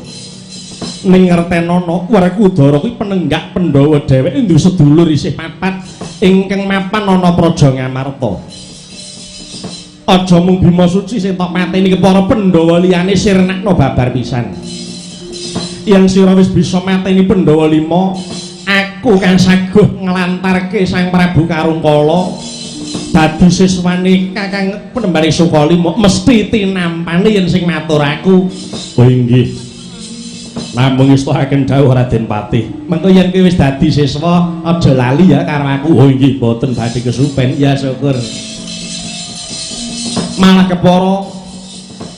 Ning ngertenono Werkudara kuwi penenggak Pandhawa dheweke duwe sedulur isih papat ingkang mapan ana Praja Ngamarta. Aja mung Bima Suci sing tok mateni kepara Pandhawa liyane sirnakno babar pisan. Yang sira wis bisa mateni Pandhawa 5, aku kang saguh nglantarke Sang Prabu Karungkala dadi siswane Kakang Penembane Sukalima mesti tinampane yen sing matur aku. Oh inggih. Namung istuhaken dawuh Raden Patih. Mengko yen kowe wis dadi siswa aja lali ya karo aku. Oh inggih boten badhe kesupen. Ya syukur. Malah kepara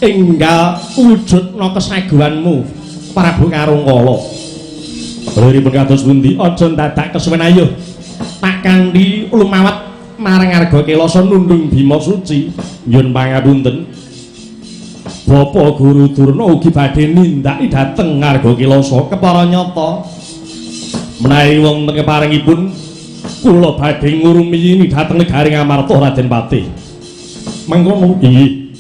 enggal wujudna kesaguhanmu Prabu Karungkala. Liripun kados pundi aja dadak kesuwen ayo. Tak kanthi lumawat marang Ngarga Kilasa nundung Bima Suci. Nyuwun pangapunten. Bapak Guru Durna ugi badhe nindaki dhateng Ngarga Kilasa kepara nyata. Menawi wonten keparingipun kula badhe ngurumi dhateng negari Ngamarta Raden Patih. Mangkono inggih.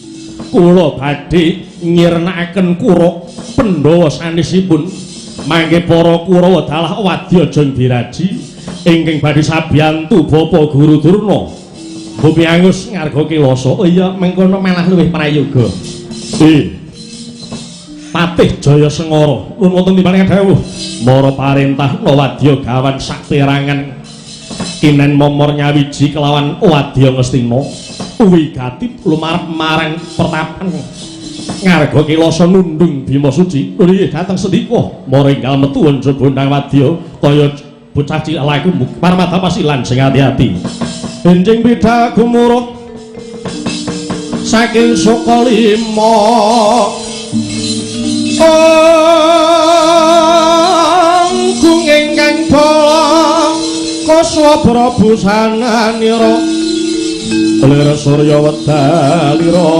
Kula badhe nyirnakaken kura Pandhawa sanesipun mangke para Kurawa dalah wadya aja diraji ingkang badhe sabiyantu Bapak Guru Durna bumi angus Ngarga Kilasa. Oh iya mengkono malah luwih prayoga. Patih Jaya Sengara nuwun wonten timbaling dawuh mara parentahna wadya gawan sakperangan kinen momor nyawiji kelawan wadya Ngastina wigati lumarep marang pertapan Ngarga Kilasa nundung Bima Suci. Nggih dateng sendika mara enggal metu njaba nang wadya kaya bocah cilik laku paramata pasilan sing ati-ati. Enjing beda gumuruh saking Sukalima Gung ingkang bala Kuswa Prabu sananira lir surya wedalira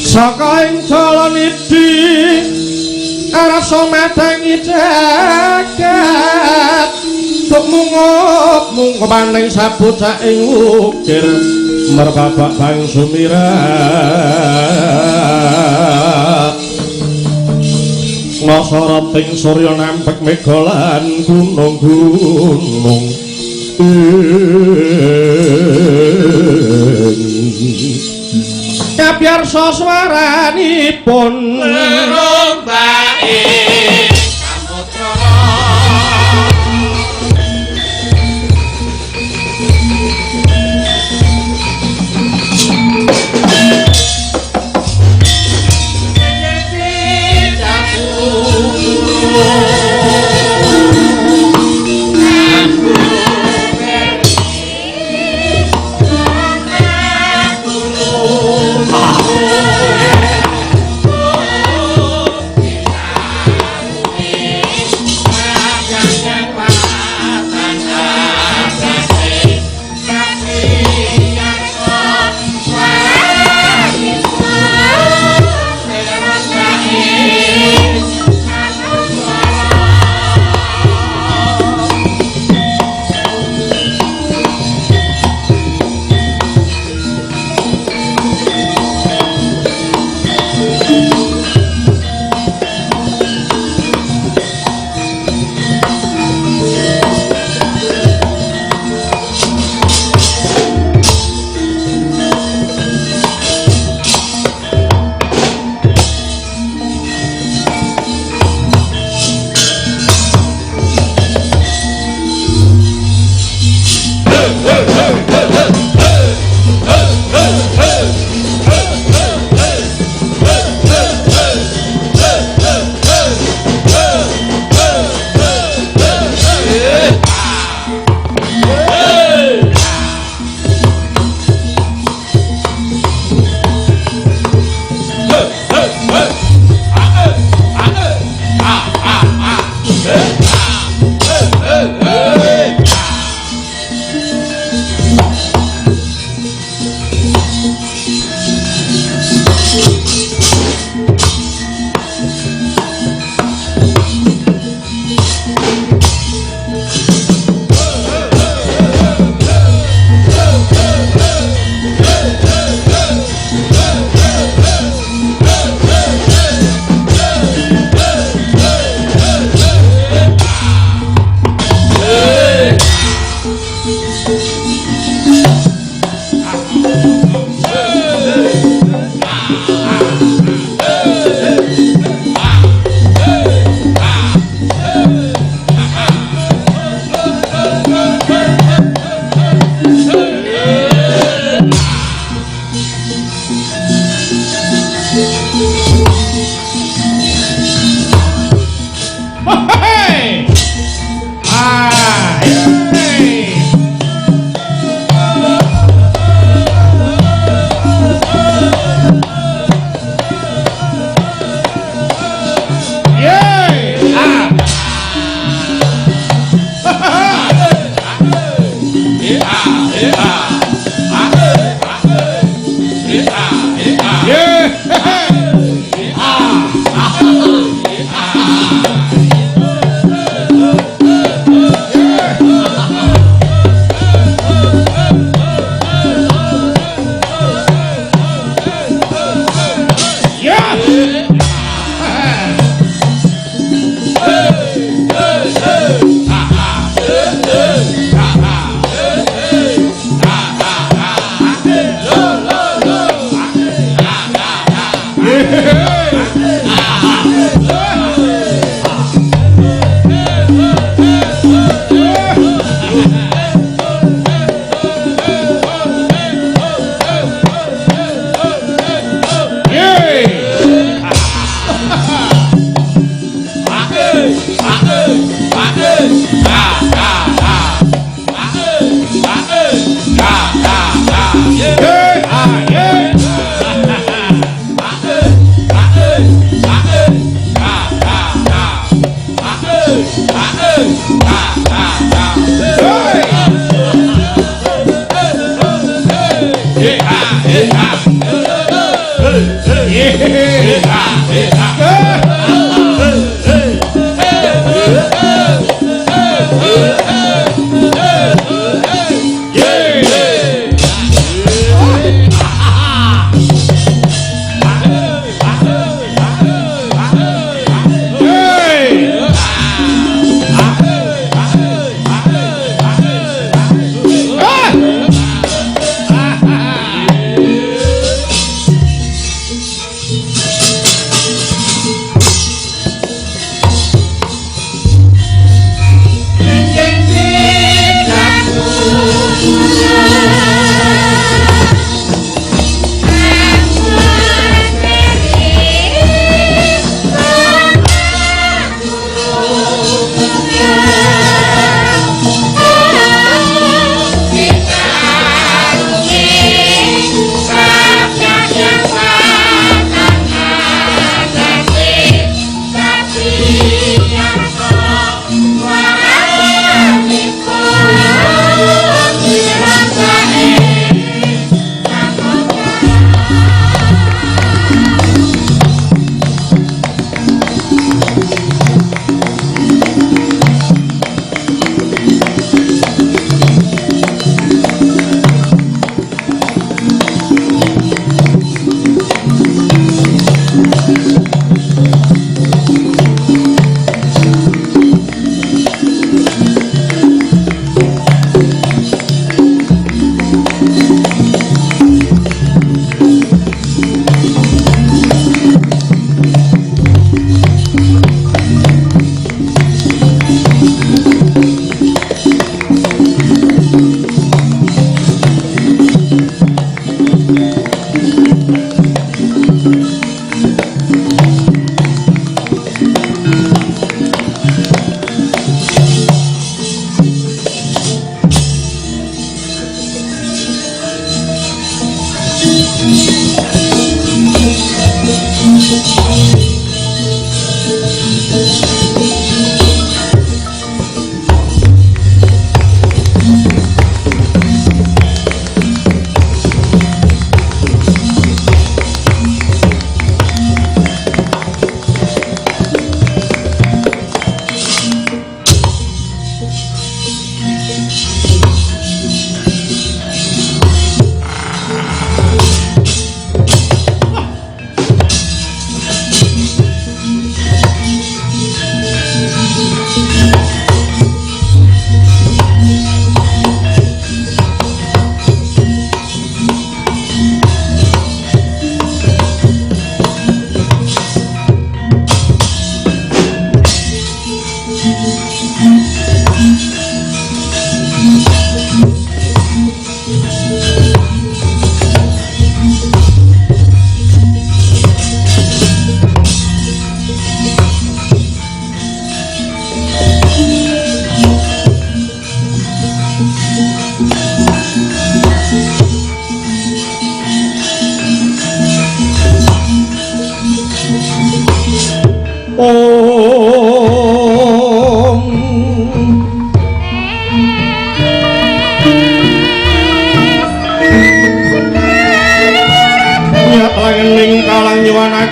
saka ing dalan iki rasa metengi jagat tuk mungup maning sabocah ing ukir merbabak bang sumirat ngasarating surya nempek mega lan gunung-gunung kapiyarsa swaranipun rombake samudra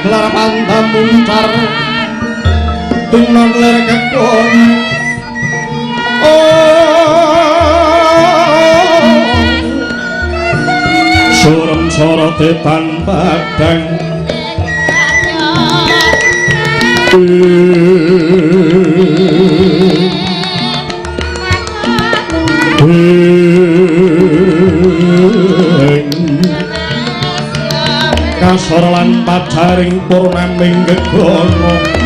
gelar pandam muncar tinon ler kekon surem sorote tan padang kasor lan pacaring purnaming gegono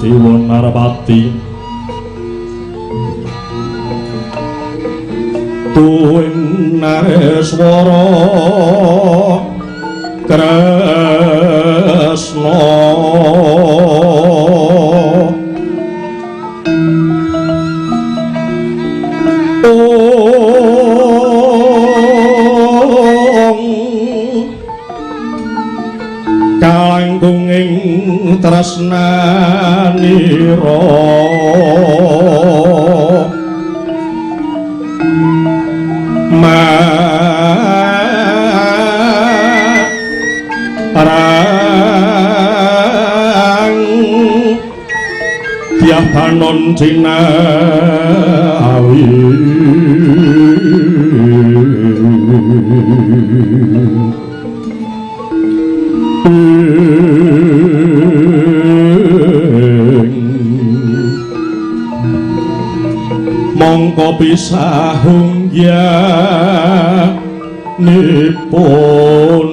Dewa Narpati tuwin Nareswara Kresna kalangkung ing tresnanira marang diapanon cinawi mongko pisahung ya nipun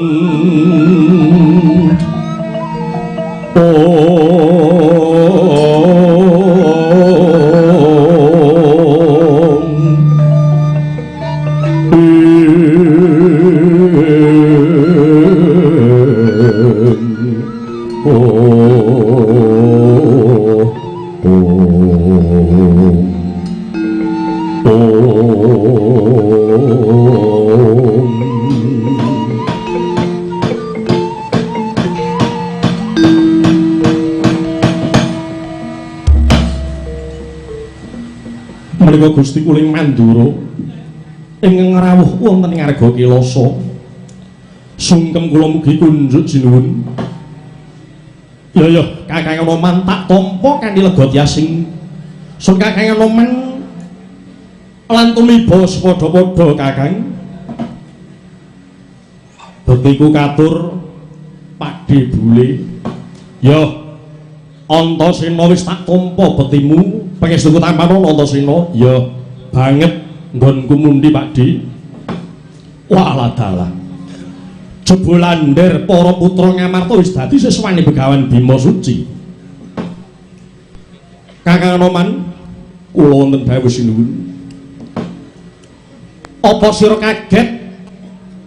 menika Gusti Kuling Mandura ingkang rawuh wonten ing Arga Kilasa sungkem kula mugi kunjuk jinuwun ya Kakang Anoman tak tampa kanthi lega tiasing sun Kakang Anoman lan tumiba padha-padha Kakang bektiku katur Pakde Bule ya Antasena wis tak tampa betimu pangestuku tampano Antasena ya banget nggonku mundi Pakde walah dalah jebulander para putra Ngamarta wis dadi seswane Begawan Bima Suci Kakang Anoman kula wonten dawuh sinuwun apa sira kaget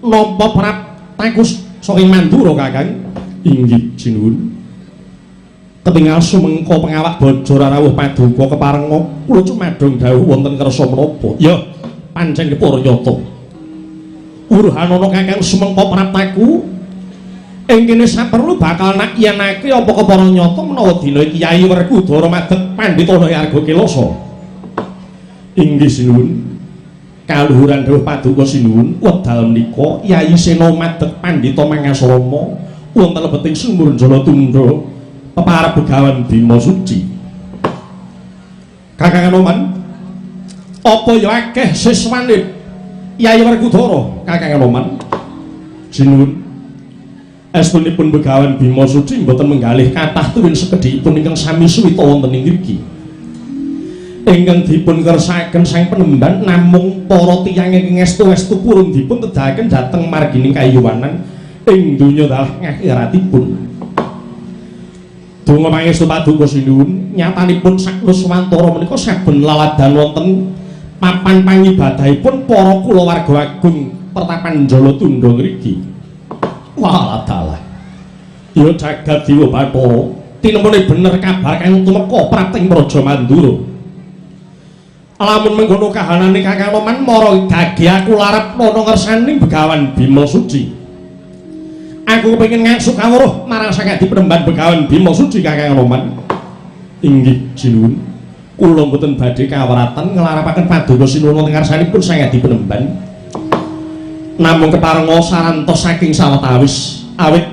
nampa pratakus saking Mandura Kakang inggih sinuwun ketingal sumengko pengawak bojor rawuh paduka keparenga kula cumadong dawuh wonten kersa menapa ya pancen Keparayata urhanana Kakang sumengko prataku ing kene saperlu bakal nak yenake apa Keparayata menawa dina Kyai Werkudara madhep pandhita Arga Kilasa inggih sinuwun kaluhuran dawuh paduka sinuwun wedal menika Kyai Sena madhep pandhita Mangasrama wonten lebeting sumur Jalatundha peparep Begawan Bima Suci Kakang Anoman apa ya akeh siswane Kyai Werkudara Kakang Anoman sinuwun estunipun Begawan Bima Suci mboten menggalih kathah tuwin sekedhikipun ingkang sami suwita wonten ing mriki ingkang dipun kersakaken sang penemban namung para tiyang ingkang estu-estu purun dipun tedahaken dhateng margining kayuwanan ing donya dalah akhiratipun donga pangestu paduka sinuwun nyatanipun saknuswantara menika saben laladan wonten papan pangibadahipun para kulawarga agung Pertapan Jalatundha ngriki walah dalah ya jagat Dewa Bathara tinemune bener kabar kang tumeka prating Praja Mandura lamun mengkono kahanane Kakang Anoman mara gage aku larep ana ngersaning Begawan Bima Suci aku kepengin ngangsuk kawruh marang sang Adi Penemban Begawan Bima Suci Kakang Anoman inggih sinuwun kula mboten badhe kawratan nglarapaken paduka sinuwun wonten ngarsanipun sang Adi Penemban namung keparenga sarantos saking sawetawis awit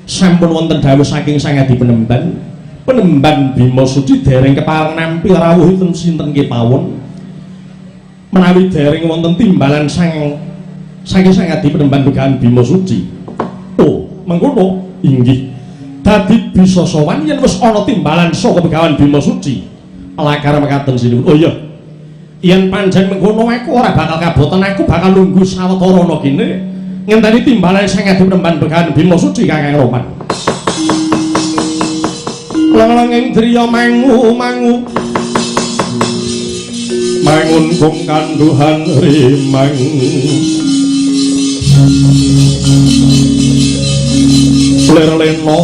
sampun wonten dawuh saking sang Adi Penemban Bima Suci dereng kepareng nampi rawuhipun sinten kemawon menawi dereng wonten timbalan saking sang Adi Penemban Begawan Bima Suci oh mengkono inggih dadi bisa sowan yen wis ana timbalan saka Begawan Bima Suci lakar mekaten sinuwun oh iya yen pancen mengkono aku ora bakal kaboten aku bakal nunggu sawetara ana kene ngenteni timbalan sang Adi Penemban Begawan Bima Suci Kakang Anoman Lelenging driya mangu-mangu mangun kum kanduhan rimang lir-leno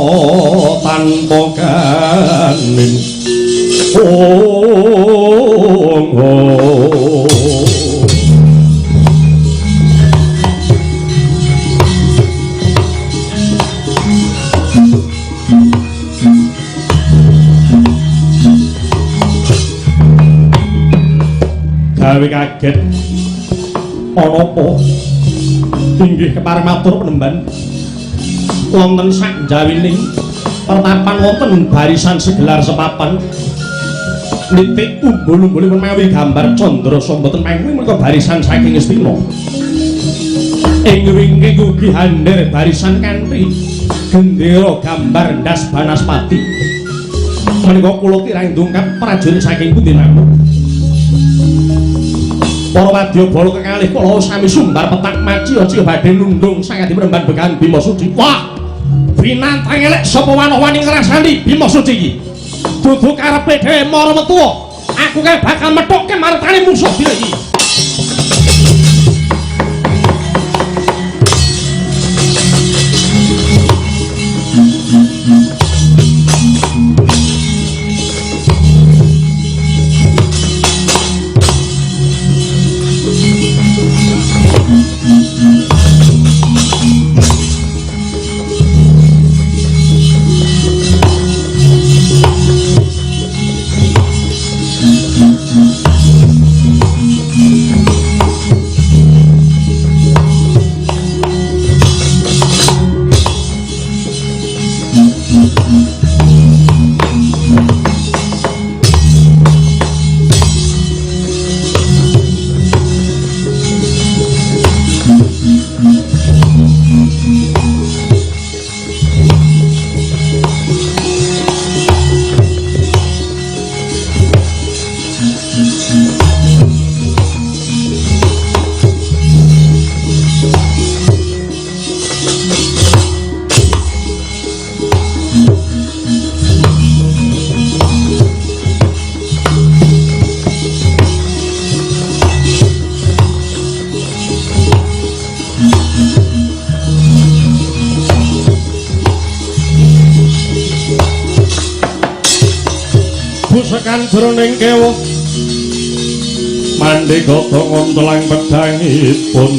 tanpa kanin gawe kaget ana apa inggih kepareng matur penemban wonten sak jawining pertapan wonten barisan segelar sepapan nitik umbul-umbulipun mawi gambar candra somboten mangke menika barisan saking Astina ing wingking ugi hander barisan kanthi gendera gambar ndas Banaspati menika kula kirang ndungkap prajurit saking pundi namun para wadyabala kekalih kala sami sumbar petak maci aja badhe nundung sangadi penemban began Bima Suci. Wah, binatang elek sapa wani ngrasani Bima Suci iki. Dudu karepe dhewe mara metuwa. Aku kae bakal methokke martane musuh dhewe iki. Busekan jroning kewo mandhika ngontelang pedhangipun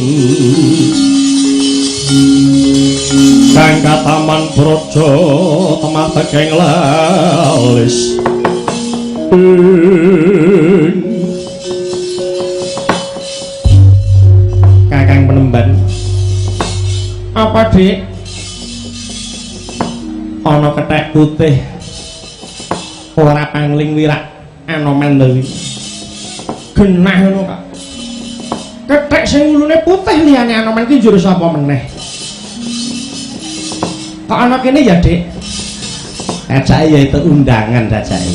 kang kataman praja temateng lalis Kakang Penemban apa dik ana kethek putih ora pangling wirak anoman dewi genah ngono Kak kethek sing ulune putih liyane anoman ki njur sapa meneh kok ana kene ya dik ajake ya itu undangan ajake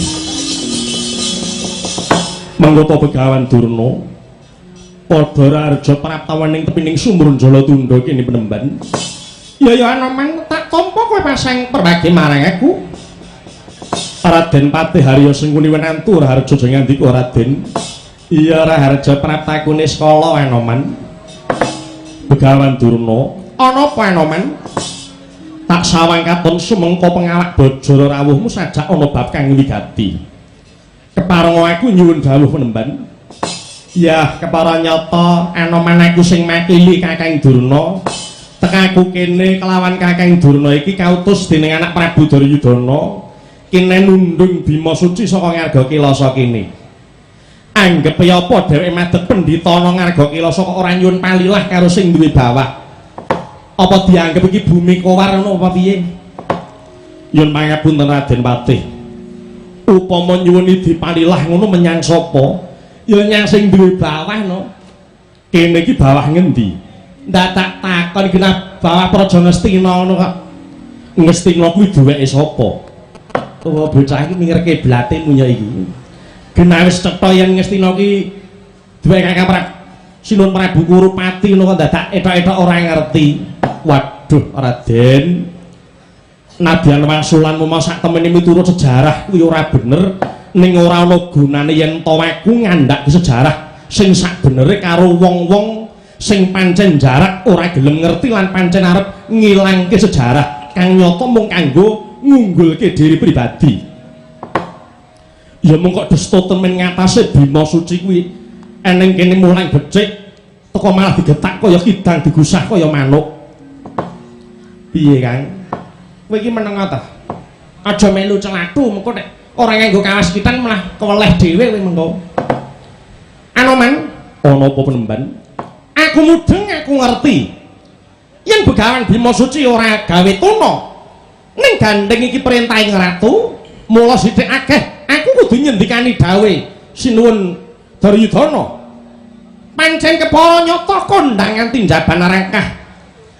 mengko Begawan Durna padha Raharja praptawaning tepining sumur Jala Tunda kene Penemban ya anoman tak tampa kowe pasang perwagi marang aku Raden Patih Harya Sengkuni wenantu Raharja jengandika Raden iya Raharja praptakune skala Anoman Begawan Durna ana apa Anoman tak sawang katon sumengko pengawak bajara rawuhmu sajak ana bab kang wigati keparenga aku nyuwun dawuh Penemban ya kepara nyata Anoman aku sing makili Kakang Durna tekaku kene kelawan Kakang Durna iki kautus dening anak Prabu Duryudana kene nundung Bima Suci saka Ngarga Kilasa kene. Anggep ya apa dheweke madhep pendhita ana Ngarga Kilasa kok ora nyuwun palilah karo sing duwe bawah. Apa dianggep iki bumi kowar ngono apa piye? Nyuwun pangapunten Raden Patih. Upama nyuwun dipalilah ngono menyang sapa? Ya nyang sing duwe bawah no. Kene iki bawah ngendi? Ndak tak takon genah bawah Praja Ngastina ngono kok. Ngastina kuwi duweke sapa? Oh bocah iki mingerke blate munya iki. Genah wis cetha yen Ngastina ki duwe Kakang Sinun Prabu Kurupati ngono kok dadak etok-etok ora ngerti. Waduh Raden. Nadyan wangsulanmu mau sak temene miturut sejarah kuwi ora bener, ning ora ana gunane yen to aku ngandhak sejarah sing sak benere karo wong-wong sing pancen jarak ora gelem ngerti lan pancen arep ngilangke sejarah kang nyata mung kanggo ngunggulke diri pribadi. Ya mung kok desto temen ngatasé Bima Suci kuwi eneng kene mulang becik teko malah digetak kaya kidang digusah kaya manuk. Piye Kang? Kowe iki meneng ta? Aja melu celathu mengko nek ora nganggo kawas kitan malah keweleh dhewe kowe mengko. Anoman, ana apa penemban? Aku mudeng aku ngerti. Yen Begawan Bima Suci ora gawe tuna ning gandeng iki perintahing ratu, mula sithik akeh aku kudu nyendikani dawuh sinuwun Duryudana. Pancen kepara nyata kondangan tinjaban rangkah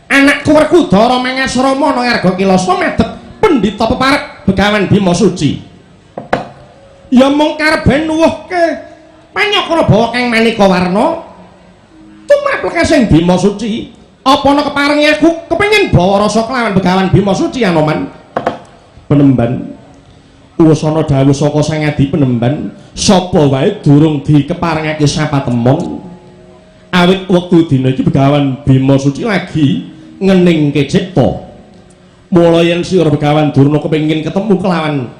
anakku Werkudara mangasrama ana Ngarga Kilasa medhep pendhita peparek Begawan Bima Suci. Ya mung karben nuwuhke panyakana bawa kang maneka warna tumrap lekasing Bima Suci. Apa ana keparengi aku kepengin bawa rasa kelawan Begawan Bima Suci Anoman? Penemban usana dawuh saka Sang Adi Penemban, sapa wae durung dikeparengake sapatemon. Awit wektu dina iki Begawan Bima Suci lagi ngeningke cipta. Mula yen sira Begawan Durna kepengin ketemu kelawan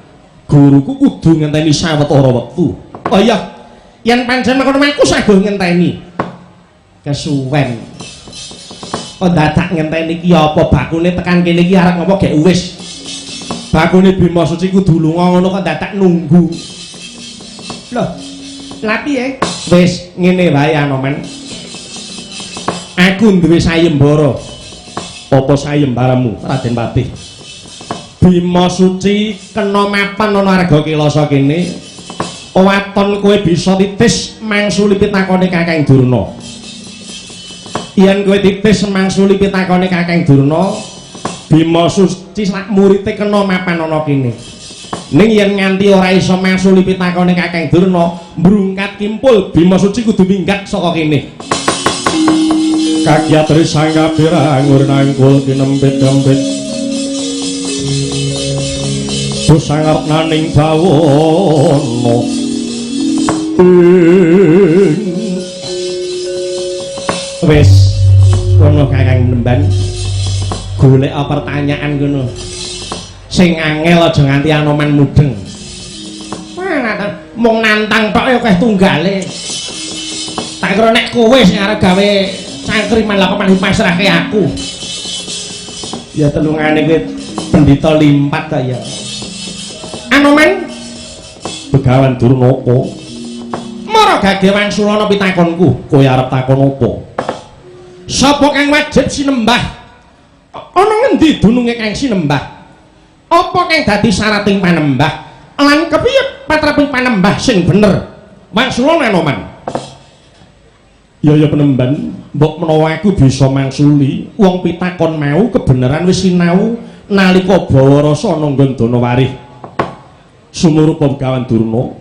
guruku kudu ngenteni sawetara wektu. Oh iya, yen pancen mengkono aku saguh ngenteni. Kesuwen. Kok dadak ngenteni iki apa bakune tekan kene iki arep ngopo gek wis. Bakune Bima Suci kudu lunga ngono kok dadak nunggu. Loh, lha piye? Wis ngene wae Anoman. Aku duwe sayembara. Apa sayembaramu, Raden Patih? Bima Suci kena mapan ana Ngarga Kilasa kene. Waton kowe bisa titis mangsuli pitakone Kakang Durna. Yen kowe titis mangsuli pitakone Kakang Durna, Bima Suci sak murite kena mapan ana kene. Ning yen nganti ora iso mangsuli pitakone Kakang Durna, mbrungkat kimpul Bima Suci kudu minggat saka kene. Kagyatri sangkapira angur nangkul kinempit-kempit busangarep naning bawana wis kono Kakang Penemban golek pertanyaan kono sing angel aja nganti Anoman mudeng. Mung nantang tok ya akeh tunggale. Tak kira nek kowe sing arep gawe cangkriman lah kok pasrahke aku. Ya telungane kowe pendhita limpat ta ya. Anoman Begawan Durna apa? Mara gage wangsulana pitakonku, kowe arep takon apa? Sapa kang wajib sinembah? Ana ngendi dununge kang sinembah? Apa kang dadi syarating panembah? Lan kepiye patraping panembah sing bener? Wangsulana Anoman. Ya Penemban, mbok menawa aku bisa mangsuli wong pitakon mau kebenaran wis sinau nalika bawa rasa ana nggon Danawarih. Sumurupa Begawan Durna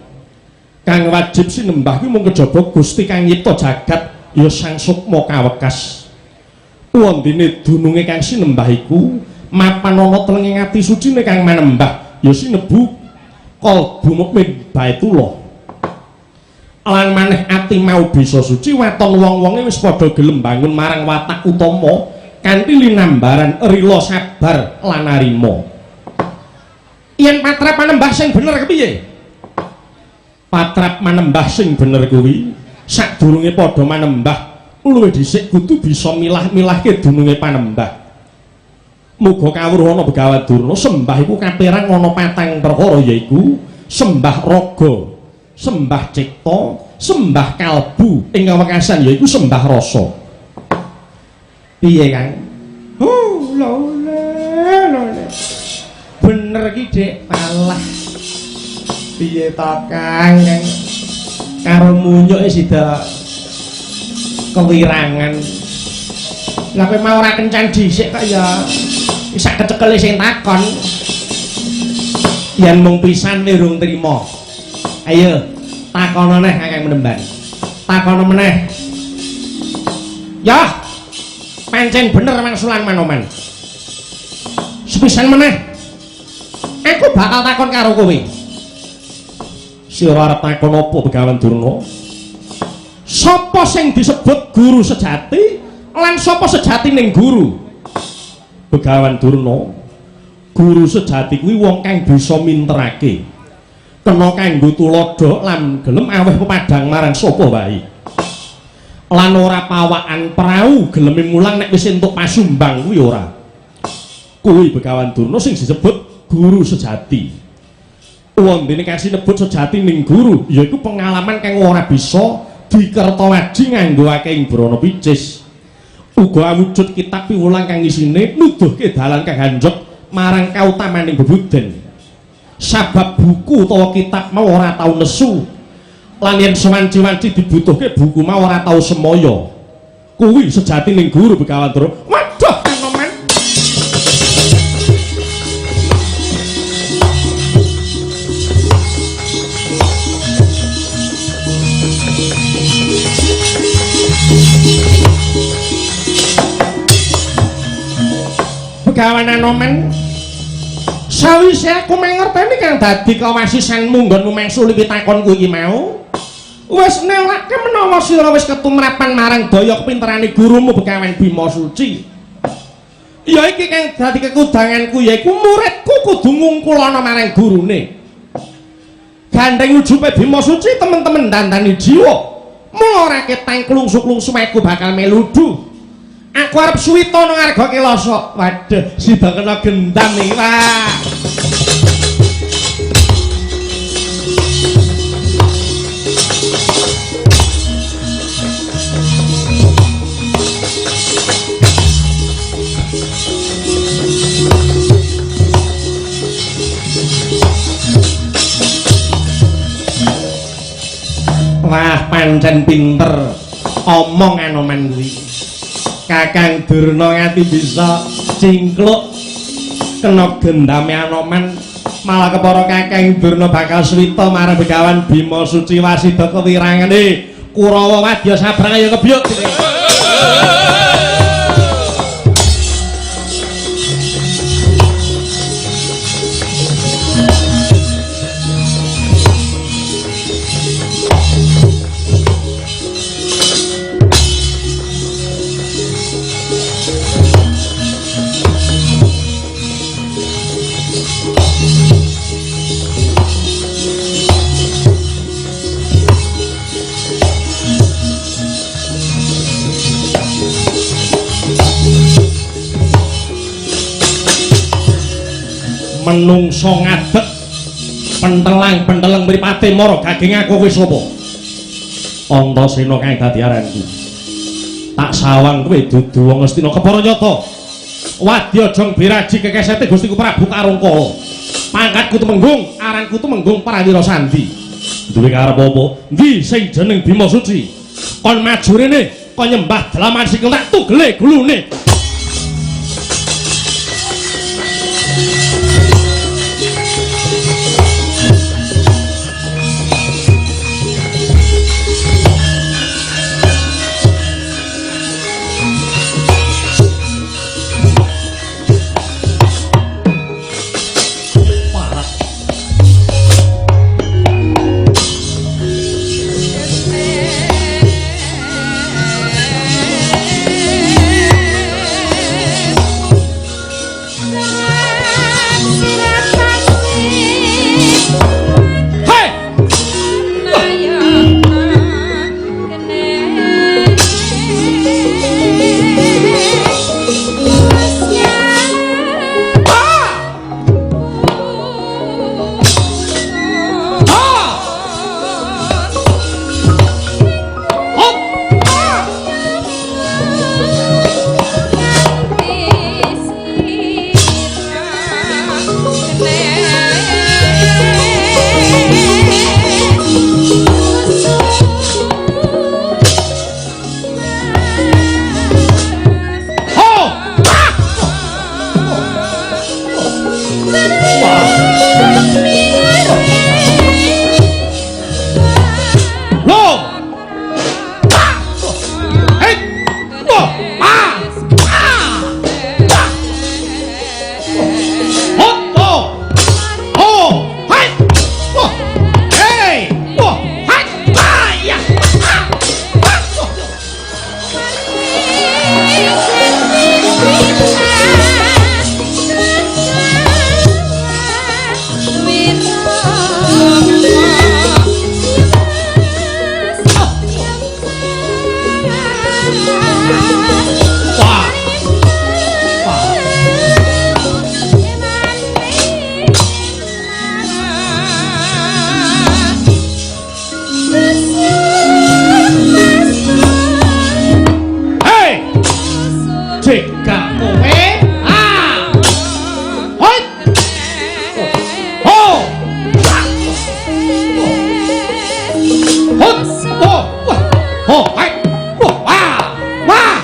kang wajib sinembah kuwi mung kejaba Gusti kang nyipta jagat ya Sang Sukma kawekas. Wondene dununge kang sinembah iku mapan ana telenging ati sucine kang manembah ya sinebu kalbu mukmin Baitullah. Lan maneh ati mau bisa suci waton wong-wonge wis padha gelem bangun marang watak utama kanthi linambaran rila sabar lan arima. Yen patrap manembah sing bener kepiye? Patrap manembah sing bener kuwi sadurunge padha manembah luwih dhisik kudu bisa milah-milahke dununge panembah. Muga kawruh ana Begawan Durna sembah iku kapérang ana patang perkara yaiku sembah raga, sembah cipta, sembah kalbu, ing wekasan yaiku sembah rasa. Piye Kang? Lole. Bener iki Dik, alah. Piye ta Kang? Karo munyuk sida kewirangan. Lah kowe mau ora kencan dhisik kok ya sak kecekele sing takon. Yen mung pisan urung trima. Ayo takono neh Kakang Penemban. Takono meneh. Ya. Pancen bener mangsulan Manoman. Sepisan meneh Aku bakal takon karo kowe. Sira arep takon apa Begawan Durna? Sapa sing disebut guru sejati lan sapa sejatining guru? Begawan Durna, guru sejati kuwi wong kang bisa minterake. Kena kanggo tuladha lan gelem aweh pepadang marang sapa wae. Lan ora pawakan prau geleme mulang nek wis entuk pasumbang kuwi ora. Kuwi Begawan Durna sing disebut guru sejati. Wondene kasih nebut sejati ning guru, yaiku pengalaman kang ora bisa dikertawadi nganggo akeh brana picis. Uga awujud kitab piwulang kang isine nuduhke dalan kang hanjok marang kautamaning bebuden. Sabab buku utawa kitab mau ora tau nesu. Lan yen sewanci-wanci dibutuhke buku mau ora tau semaya. Kuwi sejatining guru Begawan Durna. Waduh, Anoman. Begawan Anoman, sawise aku mengerteni kang dadi kawasisan munggonmu mengsuli pitakonku iki mau, wis nelake menawa sira wis ketumrapan marang daya kepinterane gurumu Begawan Bima Suci. Ya iki kang dadi kekudanganku yaiku muridku kudu ngungkulana marang gurune. Gandeng ujube Bima Suci temen-temen dandani jiwa. Mula ora ketang klungsuk-klungsuk aku bakal meludu. Aku arep suwita nang Arga Kelasa. Waduh, sida kena gendam iki, Pak. Wah, pancen pinter omong Anoman kuwi. Kakang Durna ngati bisa cingkluk kena gendame Anoman, malah kepara Kakang Durna bakal swita marang Begawan Bima Suci wasida kewirangane Kurawa wadya sabrang ayo kebyuk. Menungso ngadeg pentelang mripate mara gaging aku kowe sapa? Antasena kang dadi aranku. Tak sawang kowe dudu wong Astina kepara nyata. Wadya jong biraji kekesete Gustiku Prabu Karangkala. Pangkatku Tumenggung, aranku Tumenggung Prawira Sandi. Duwe karep apa? Ndi sing jeneng Bima Suci? Kon maju rene, kon nyembah dalaman sikil tak tugele gulune. cegah kowe. Ah. Hoi. Oh. Hot. Oh. Oh. Hai. Wah. Wah.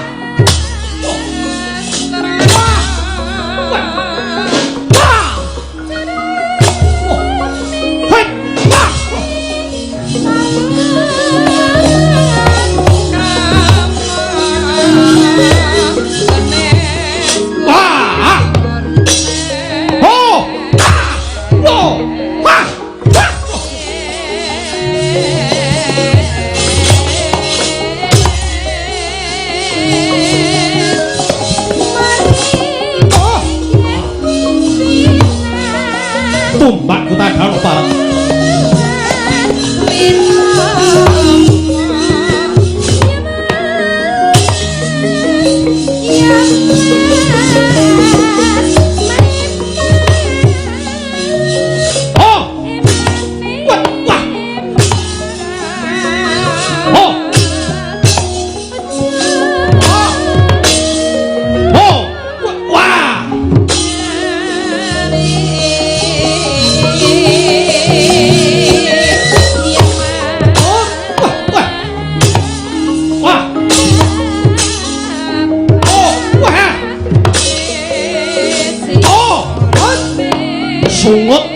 Tumbak ku tak karo parang. Sungut.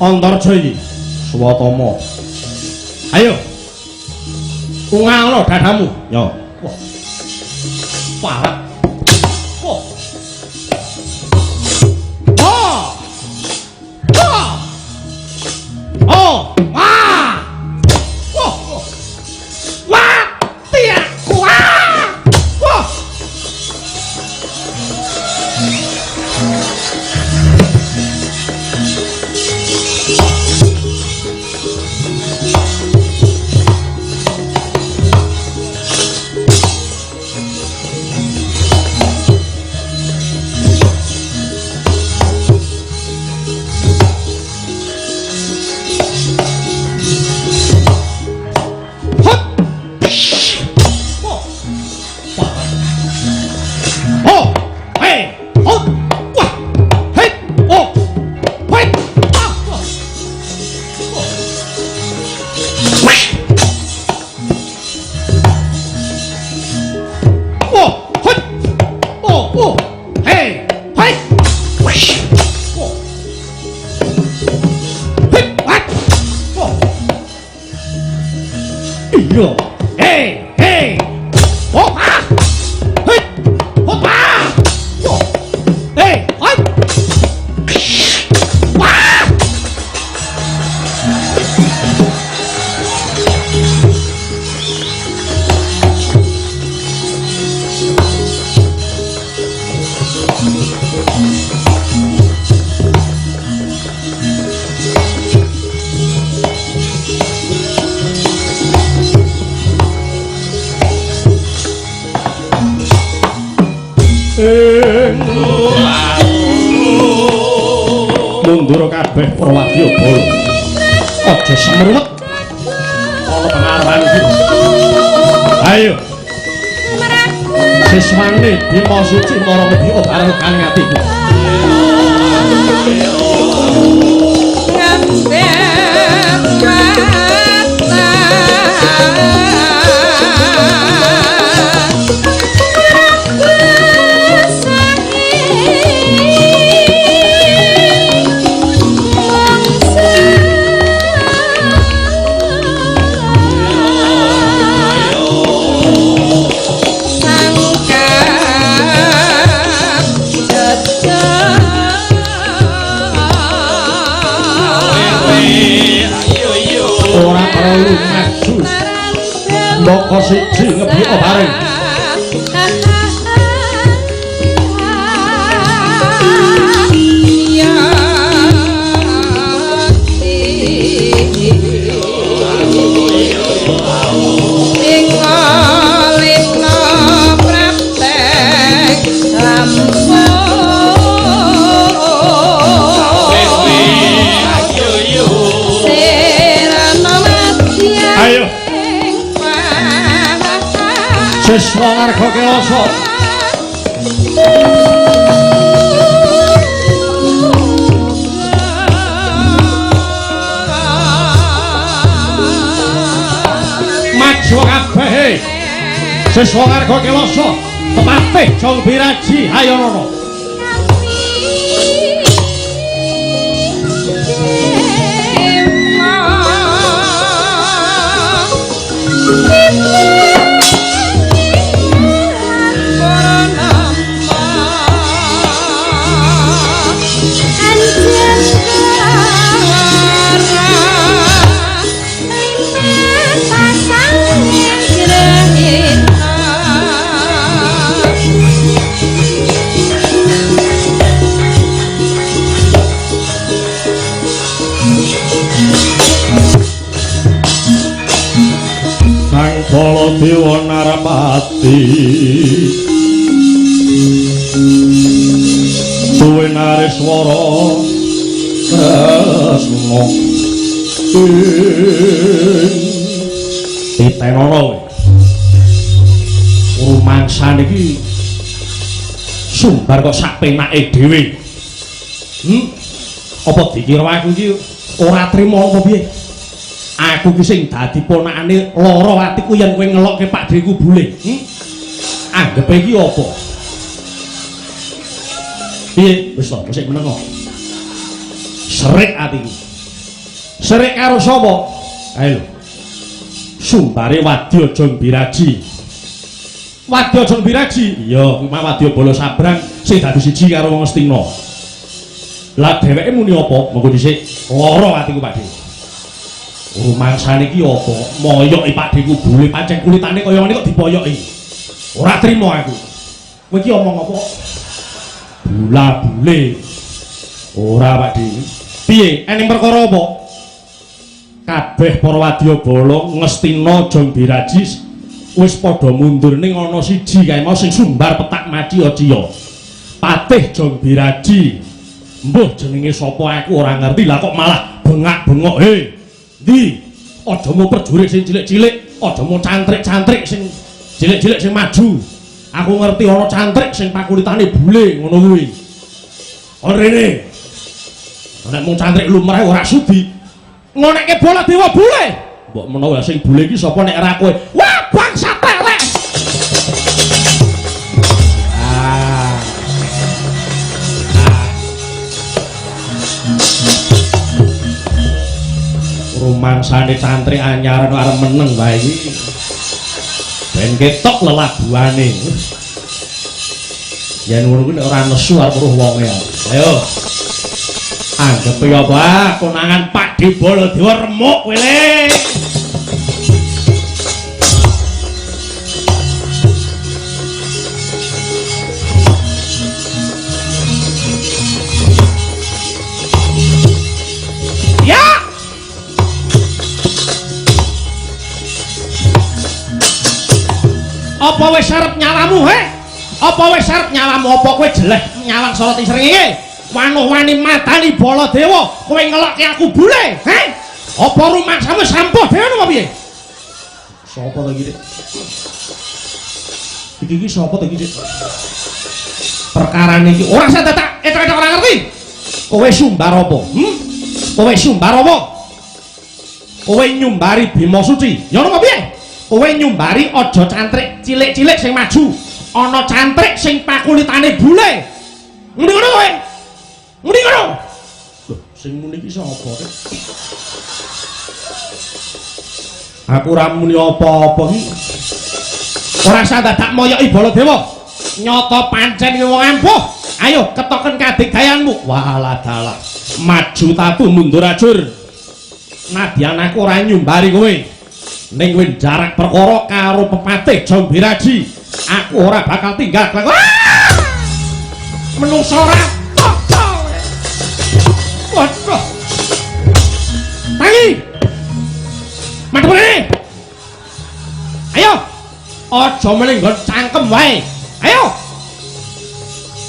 Antarja iki Swatama. Ayo. Ungalo dadamu. Yo. Wah. Parah. Wah. Oh. Oh. Oh. Wah. Wah. Wah. Tiak. Wah. Wah. Yo, hey, hey, opa, hey, opa, hey, hey, wah. Mundur kabeh Prawadya Bala. Aja semruwet. Ana pengaruhan iki. Ayo. Siswane Bima Suci Mara Medhi bareng kaning atiku. Ndaka siji ngebika bareng. Ayo siswa ngarga kelasa maju kabeh siswa ngarga kelasa tepatih Jong Biraji ayo nono Baladewa Narapati duwe nariswara tresna ditenono rumangsan iki sumbar kok sak penake dhewe apa dikira aku iki ora trima apa piye aku ki sing dadi ponakane lara atiku yen kowe ngelokke Pak Deku bule. Anggepe iki apa? Piye? Wis to, sik meneng kok. Serik atiku. Serik karo sapa? Ayo. Sumbare Wadya Jong Biraji. Wadya Jong Biraji? Iya, kuwi mah Wadya Bala Sabrang sing dadi siji karo wong Astina. Lah dheweke muni apa? Monggo dhisik lara atiku Pak Deku. Rumangsane iki apa? Moyoki Pak Deku bule pancen kulitane kaya ngene kok dipoyoki. Ora trima aku. Kowe iki omong apa? Bula bule. Ora Pak Deku. Piye? Ening perkara apa? Kabeh para wadyabala Ngastina Jong Biraji wis padha mundur ning ana siji kae mau sing sumbar petak mati Aciya. Patih Jong Biraji. Mbuh jenenge sapa aku ora ngerti lah kok malah bengak-bengok. Ndi, aja mau perjurik sing cilik-cilik, aja mau cantrik-cantrik sing cilik-cilik sing maju. Aku ngerti ana cantrik sing pakulitane bule ngono kuwi. Ora rene. Nek mung cantrik lumrah ora sudi. Ngonekke Baladewa bule. Mbok menawa sing bule iki sapa nek ora kowe? Wah, bangsa telek. Rumangsane cantrik anyaran arep meneng wae iki. Ben ketok lelabuhane. Yen ngono kuwi nek ora nesu arep weruh wonge. Ayo. Anggep ya apa konangan Pak Di Baladewa remuk kowe le. Apa wis arep nyawamu he? Apa wis arep nyawamu? Apa kowe jeleh nyawang Salati srengenge? Wanuh-wani matani Baladewa kowe ngelokke aku bule, he? Apa rumangsamu sampuh dhewe apa piye? Sapa to iki, Dik? Iki sapa to iki, Dik? Perkarane iki ora usah dadak etok-etok ora ngerti. Kowe sumbar apa? Kowe sumbar apa? Kowe nyumbari Bima Suci. Ya ngono piye? Kowe nyumbari aja cantrik cilik-cilik sing maju, ana cantrik sing pakulitane bule. Muni ngono kowe. Muni ngono. Lho, sing muni iki sapa, Dik? Aku ora muni apa-apa iki. Ora usah dadak moyoki Baladewa. Nyata pancen iki wong ampuh. Ayo ketoken kadigdayanmu. Walah dalah. Maju tatu mundur ajur. Nadyan aku ora nyumbari kowe. ning win jarak perkara karo pepatih Jambiraji aku ora bakal tinggal menungso ora waduh tangi madhepane ayo aja melinggon cangkem wae ayo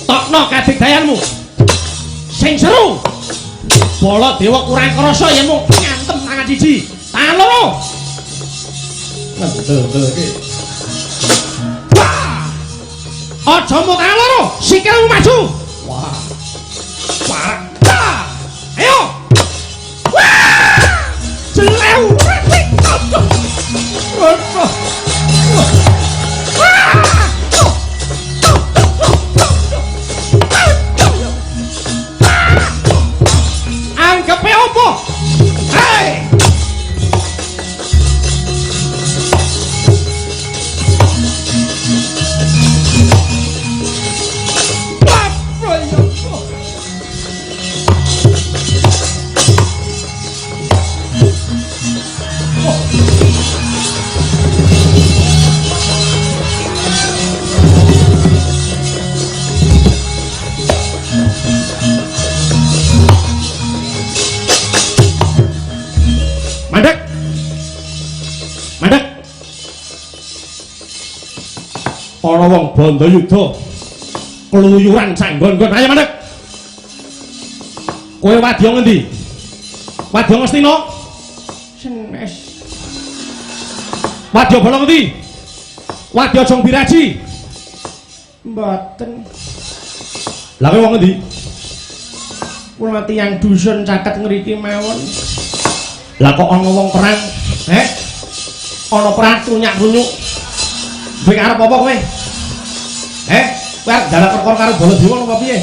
tokno kadigdayanmu sing seru Baladewa kurang krasa yen mung ngantem tangan siji tangan loro aja mung tangan loro sikilmu maju wah parah ayo wah jelew anggepe opo hei Mandek mandek ana wong Bandayuda keluyuran sanggon-nggon ayo mandek kowe wadya ngendi wadya Ngastina senes wadya bala ngendi wadya Jambiraji mboten lha kowe wong ngendi kula tiyang dusun caket ngriki mawon. Lah kok ana wong perang? Ana perang tunyak-tunyuk. Kowe arep apa kowe? Kowe arep dalan perkara karo Baladewa apa piye?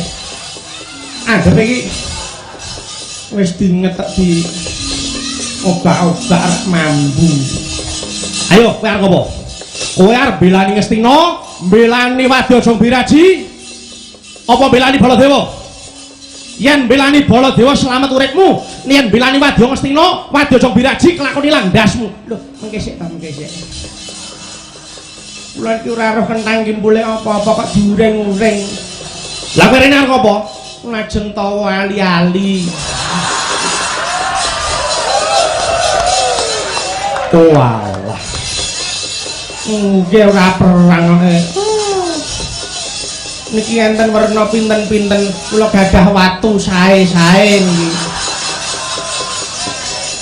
Anggep iki wis dingetek di obak-obak arep mambu. Ayo kowe arep apa? Kowe arep belani Ngastina, belani Wadya Jambiraji, apa belani Baladewa? Yen belani Baladewa selamat uripmu, yen belani Wadya Ngastina, Wadya Jambiraji kelakoni landasmu. Lho, mengke sik ta mengke sik. Kula iki ora roh kentang kimpule apa-apa kok diuring-uring. Lah kowe rene arep apa? Lajeng tawa ali-ali. Walah. Nggih ora perang kok. Niki enten werna pinten-pinten kula gadah watu sae-sae niki.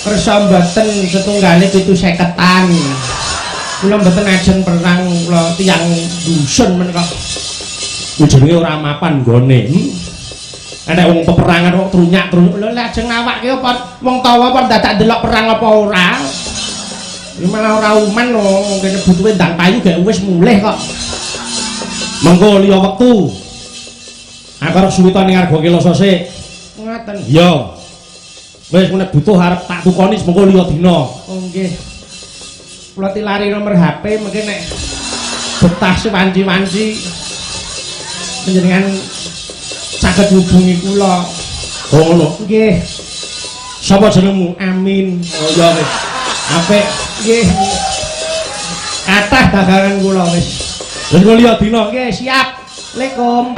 Kersa mboten setunggale 750-an. Kula mboten ajeng perang kula tiyang dusun menika. Jenenge ora mapan nggone. Nek wong peperangan kok trunyak-trunyuk lho lajeng awake apa wong tawa apa dadak delok perang apa ora. Ya malah ora uman lho kene butuhe ndang payu gek wis mulih kok. Mengko liya wektu aku arep suwita ning Arga Kilasa sik ngaten iya wis nek butuh arep tak tukoni mengko liya dina oh nggih kula tilari nomor HP mengke nek betah wanci-wanci panjenengan saged hubungi kula oh ngono nggih sapa jenengmu Amin oh iya wis apik nggih kathah dagangan kula wis lha kula liya dina nggih siap Assalamualaikum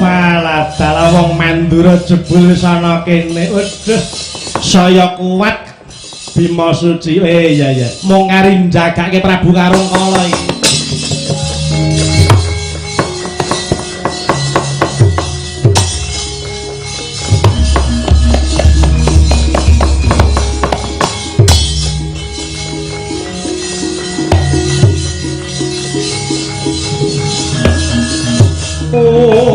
walah dalah wong Mandura jebul sana kene waduh saya kuat Bima Suci iya iya mau ngarim jagake Prabu Karangkala iki oh